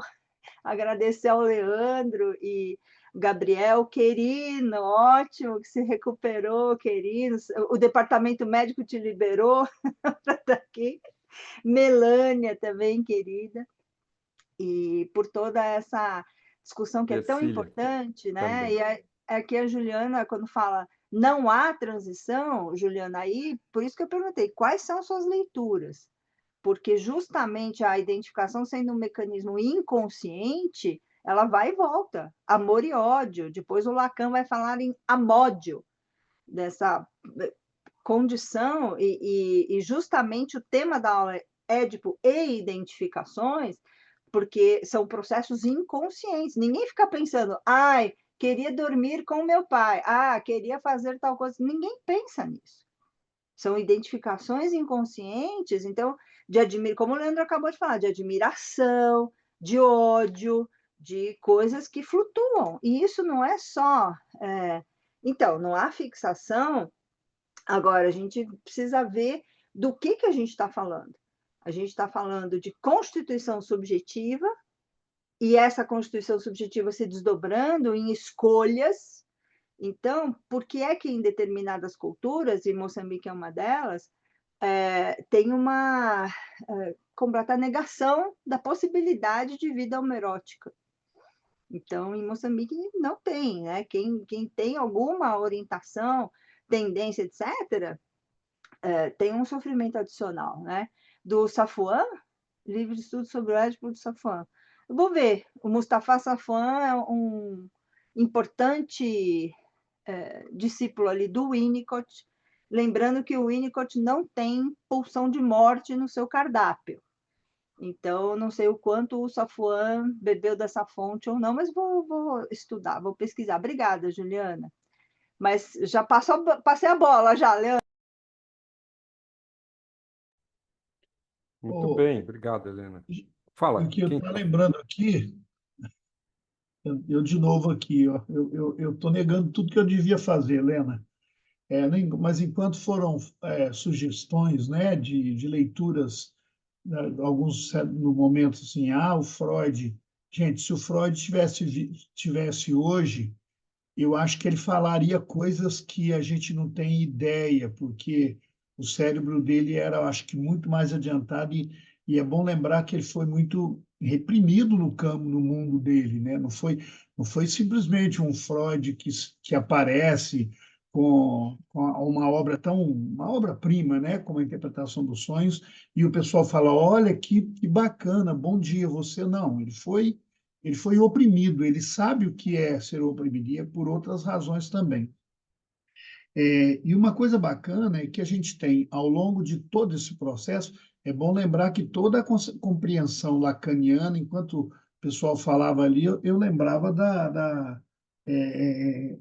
agradecer ao Leandro e Gabriel, querido, ótimo que se recuperou, querido. O departamento médico te liberou para estar aqui. Melânia também, querida. E por toda essa discussão que é tão Cecília, importante, né? também. E aqui a Juliana, quando fala não há transição, Juliana, aí, por isso que eu perguntei, quais são suas leituras? Porque justamente a identificação sendo um mecanismo inconsciente, ela vai e volta, amor e ódio. Depois o Lacan vai falar em amódio, dessa condição, e justamente o tema da aula é Édipo e identificações, porque são processos inconscientes. Ninguém fica pensando, ai, queria dormir com meu pai, queria fazer tal coisa. Ninguém pensa nisso. São identificações inconscientes, então, como o Leandro acabou de falar, de admiração, de ódio, de coisas que flutuam. E isso não é só. Então, não há fixação. Agora, a gente precisa ver do que a gente está falando. A gente está falando de constituição subjetiva, e essa constituição subjetiva se desdobrando em escolhas. Então, por que é que em determinadas culturas, e Moçambique é uma delas, tem uma completa negação da possibilidade de vida homoerótica? Então, em Moçambique não tem, né? Quem tem alguma orientação, tendência, etc., tem um sofrimento adicional, né? Do Safuan, livro de estudo sobre o Édipo do Safuan. Eu vou ver, o Mustafa Safuan é um importante discípulo ali do Winnicott, lembrando que o Winnicott não tem pulsão de morte no seu cardápio. Então, não sei o quanto o Safuan bebeu dessa fonte ou não, mas vou estudar, vou pesquisar. Obrigada, Juliana. Mas já passei a bola, já, Leandro. Muito bem, obrigado, Helena. Fala, Porque eu quem estou tá? lembrando aqui, eu de novo aqui, ó, eu estou negando tudo que eu devia fazer, Helena. Mas enquanto foram sugestões, né, de leituras, né, alguns no momento assim, o Freud, gente, se o Freud tivesse hoje, eu acho que ele falaria coisas que a gente não tem ideia, porque o cérebro dele era, eu acho que, muito mais adiantado, e é bom lembrar que ele foi muito reprimido no campo, no mundo dele, né? Não foi simplesmente um Freud que aparece com uma obra-prima, né? Como a interpretação dos sonhos, e o pessoal fala, olha, que bacana, bom dia, você não. Ele foi oprimido, ele sabe o que é ser oprimido, e é por outras razões também. E uma coisa bacana é que a gente tem, ao longo de todo esse processo, é bom lembrar que toda a compreensão lacaniana, enquanto o pessoal falava ali, eu lembrava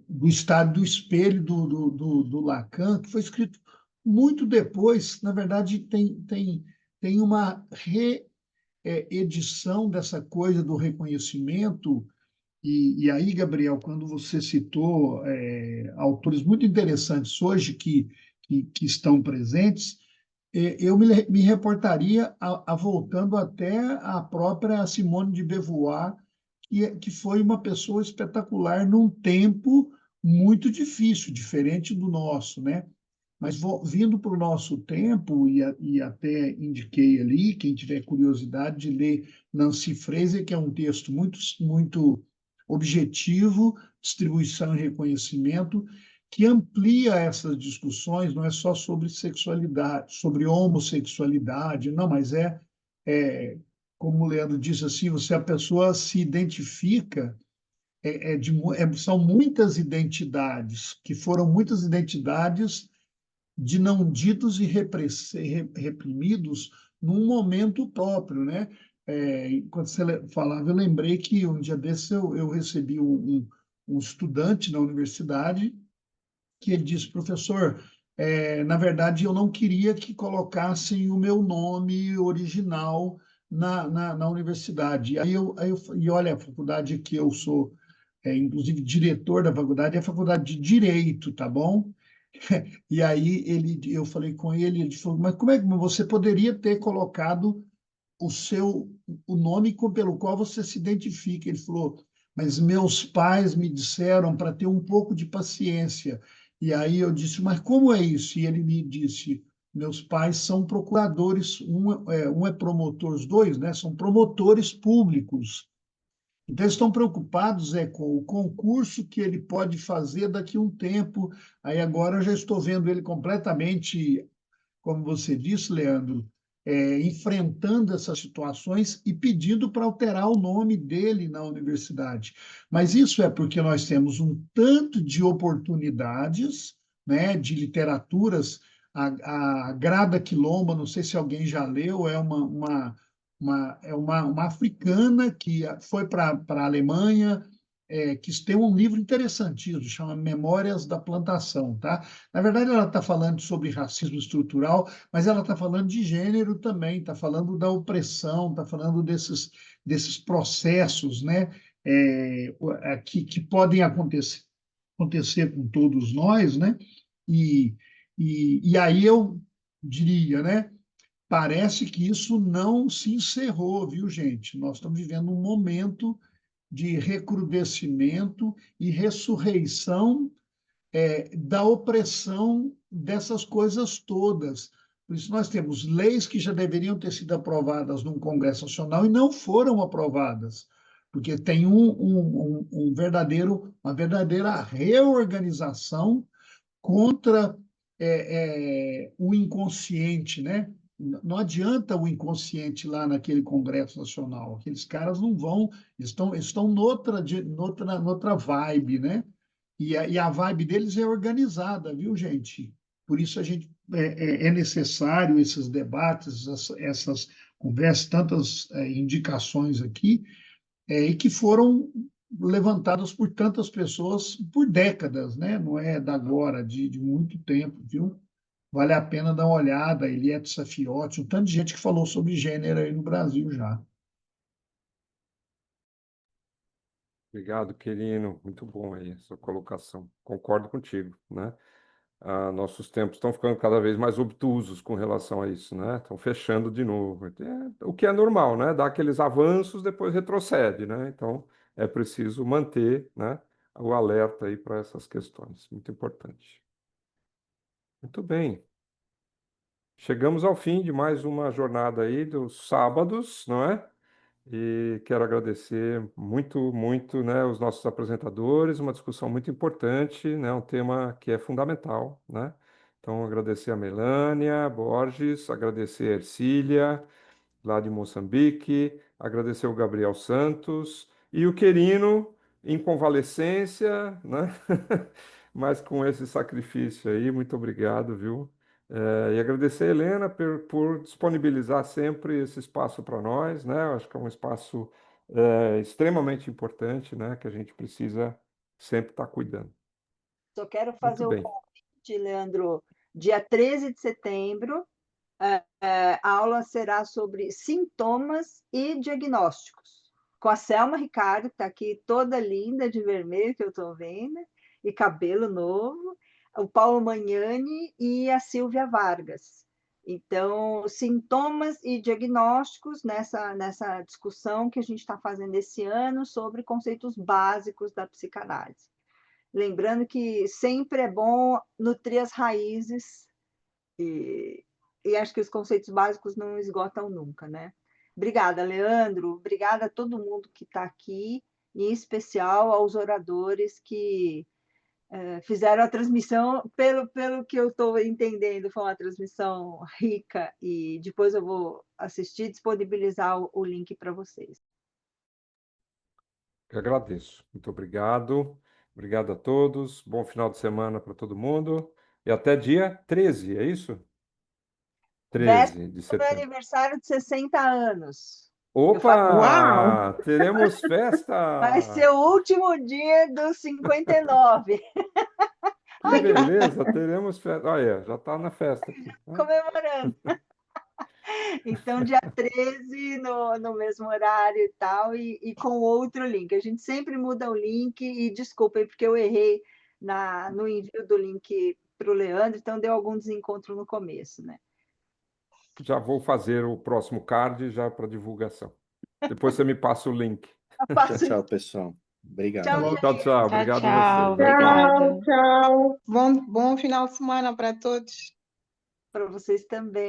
do estado do espelho do Lacan, que foi escrito muito depois. Na verdade, tem tem uma reedição dessa coisa do reconhecimento. E aí, Gabriel, quando você citou autores muito interessantes hoje que estão presentes, eu me reportaria voltando até a própria Simone de Beauvoir, que foi uma pessoa espetacular num tempo muito difícil, diferente do nosso, né? Mas vindo para o nosso tempo, e até indiquei ali, quem tiver curiosidade de ler Nancy Fraser, que é um texto muito objetivo, distribuição e reconhecimento, que amplia essas discussões, não é só sobre sexualidade, sobre homossexualidade, não, mas como o Leandro disse assim, a pessoa se identifica, são muitas identidades, que foram muitas identidades de não ditos e reprimidos num momento próprio, né? Enquanto você falava, eu lembrei que um dia desses eu recebi um estudante na universidade que ele disse, professor, na verdade eu não queria que colocassem o meu nome original na universidade. E olha, a faculdade que eu sou, inclusive diretor da faculdade, é a faculdade de Direito, tá bom? E aí eu falei com ele, ele falou, mas como é que você poderia ter colocado o nome pelo qual você se identifica? Ele falou, mas meus pais me disseram para ter um pouco de paciência. E aí eu disse, mas como é isso? E ele me disse, meus pais são procuradores, um é promotor, os dois, né? São promotores públicos. Então, eles estão preocupados com o concurso que ele pode fazer daqui a um tempo. Aí agora eu já estou vendo ele completamente, como você disse, Leandro, enfrentando essas situações e pedindo para alterar o nome dele na universidade. Mas isso é porque nós temos um tanto de oportunidades, né, de literaturas. A Grada Quilomba, não sei se alguém já leu, é uma africana que foi para a Alemanha, que tem um livro interessantíssimo, chama Memórias da Plantação, tá? Na verdade, ela está falando sobre racismo estrutural, mas ela está falando de gênero também, está falando da opressão, está falando desses processos, né, que podem acontecer com todos nós, né? E, e aí eu diria, né? Parece que isso não se encerrou, viu, gente? Nós estamos vivendo um momento de recrudescimento e ressurreição da opressão dessas coisas todas. Por isso, nós temos leis que já deveriam ter sido aprovadas num Congresso Nacional e não foram aprovadas, porque tem uma verdadeira reorganização contra o inconsciente, né? Não adianta o inconsciente lá naquele Congresso Nacional. Aqueles caras não vão, estão noutra vibe, né? E a vibe deles é organizada, viu, gente? Por isso é necessário esses debates, essas conversas, tantas indicações aqui, e que foram levantadas por tantas pessoas por décadas, né? Não é da agora, de muito tempo, viu? Vale a pena dar uma olhada, Eliette Safiotti, um tanto de gente que falou sobre gênero aí no Brasil já. Obrigado, Quirino. Muito bom aí essa colocação. Concordo contigo, né? Nossos tempos estão ficando cada vez mais obtusos com relação a isso, né? Estão fechando de novo. O que é normal, né? Dá aqueles avanços, depois retrocede, né? Então, é preciso manter, né, o alerta aí para essas questões. Muito importante. Muito bem. Chegamos ao fim de mais uma jornada aí dos sábados, não é? E quero agradecer muito, muito, né, os nossos apresentadores, uma discussão muito importante, né, um tema que é fundamental, né? Então, agradecer a Melânia Borges, agradecer a Ercília, lá de Moçambique, agradecer o Gabriel Santos e o Querino em convalescência, né? Mas com esse sacrifício aí, muito obrigado, viu? E agradecer a Helena por disponibilizar sempre esse espaço para nós, né? Eu acho que é um espaço extremamente importante, né? Que a gente precisa sempre estar cuidando. Só quero Muito fazer o bem. convite, Leandro, dia 13 de setembro, A aula será sobre sintomas e diagnósticos, com a Selma Ricardo, que está aqui toda linda de vermelho, que eu estou vendo, e cabelo novo, o Paulo Magnani e a Silvia Vargas. Então, sintomas e diagnósticos nessa discussão que a gente está fazendo esse ano sobre conceitos básicos da psicanálise. Lembrando que sempre é bom nutrir as raízes e acho que os conceitos básicos não esgotam nunca, né? Obrigada, Leandro. Obrigada a todo mundo que está aqui, em especial aos oradores que fizeram a transmissão, pelo que eu estou entendendo, foi uma transmissão rica e depois eu vou assistir e disponibilizar o link para vocês. Eu agradeço. Muito obrigado. Obrigado a todos. Bom final de semana para todo mundo. E até dia 13, é isso? 13 de Véspera do meu setembro. aniversário de 60 anos. Opa! Teremos festa! Vai ser o último dia dos 59. Que beleza, teremos festa. Olha, já está na festa aqui. Comemorando. Então, dia 13, no mesmo horário e tal, e com outro link. A gente sempre muda o link, e desculpem, porque eu errei no envio do link para o Leandro, então deu algum desencontro no começo, né? Já vou fazer o próximo card já para divulgação. Depois você me passa o link. Tchau, tchau, pessoal. Obrigado. Tchau, Tchau, tchau. Obrigado a tchau. vocês. Obrigada. Tchau. Bom final de semana para todos. para vocês também.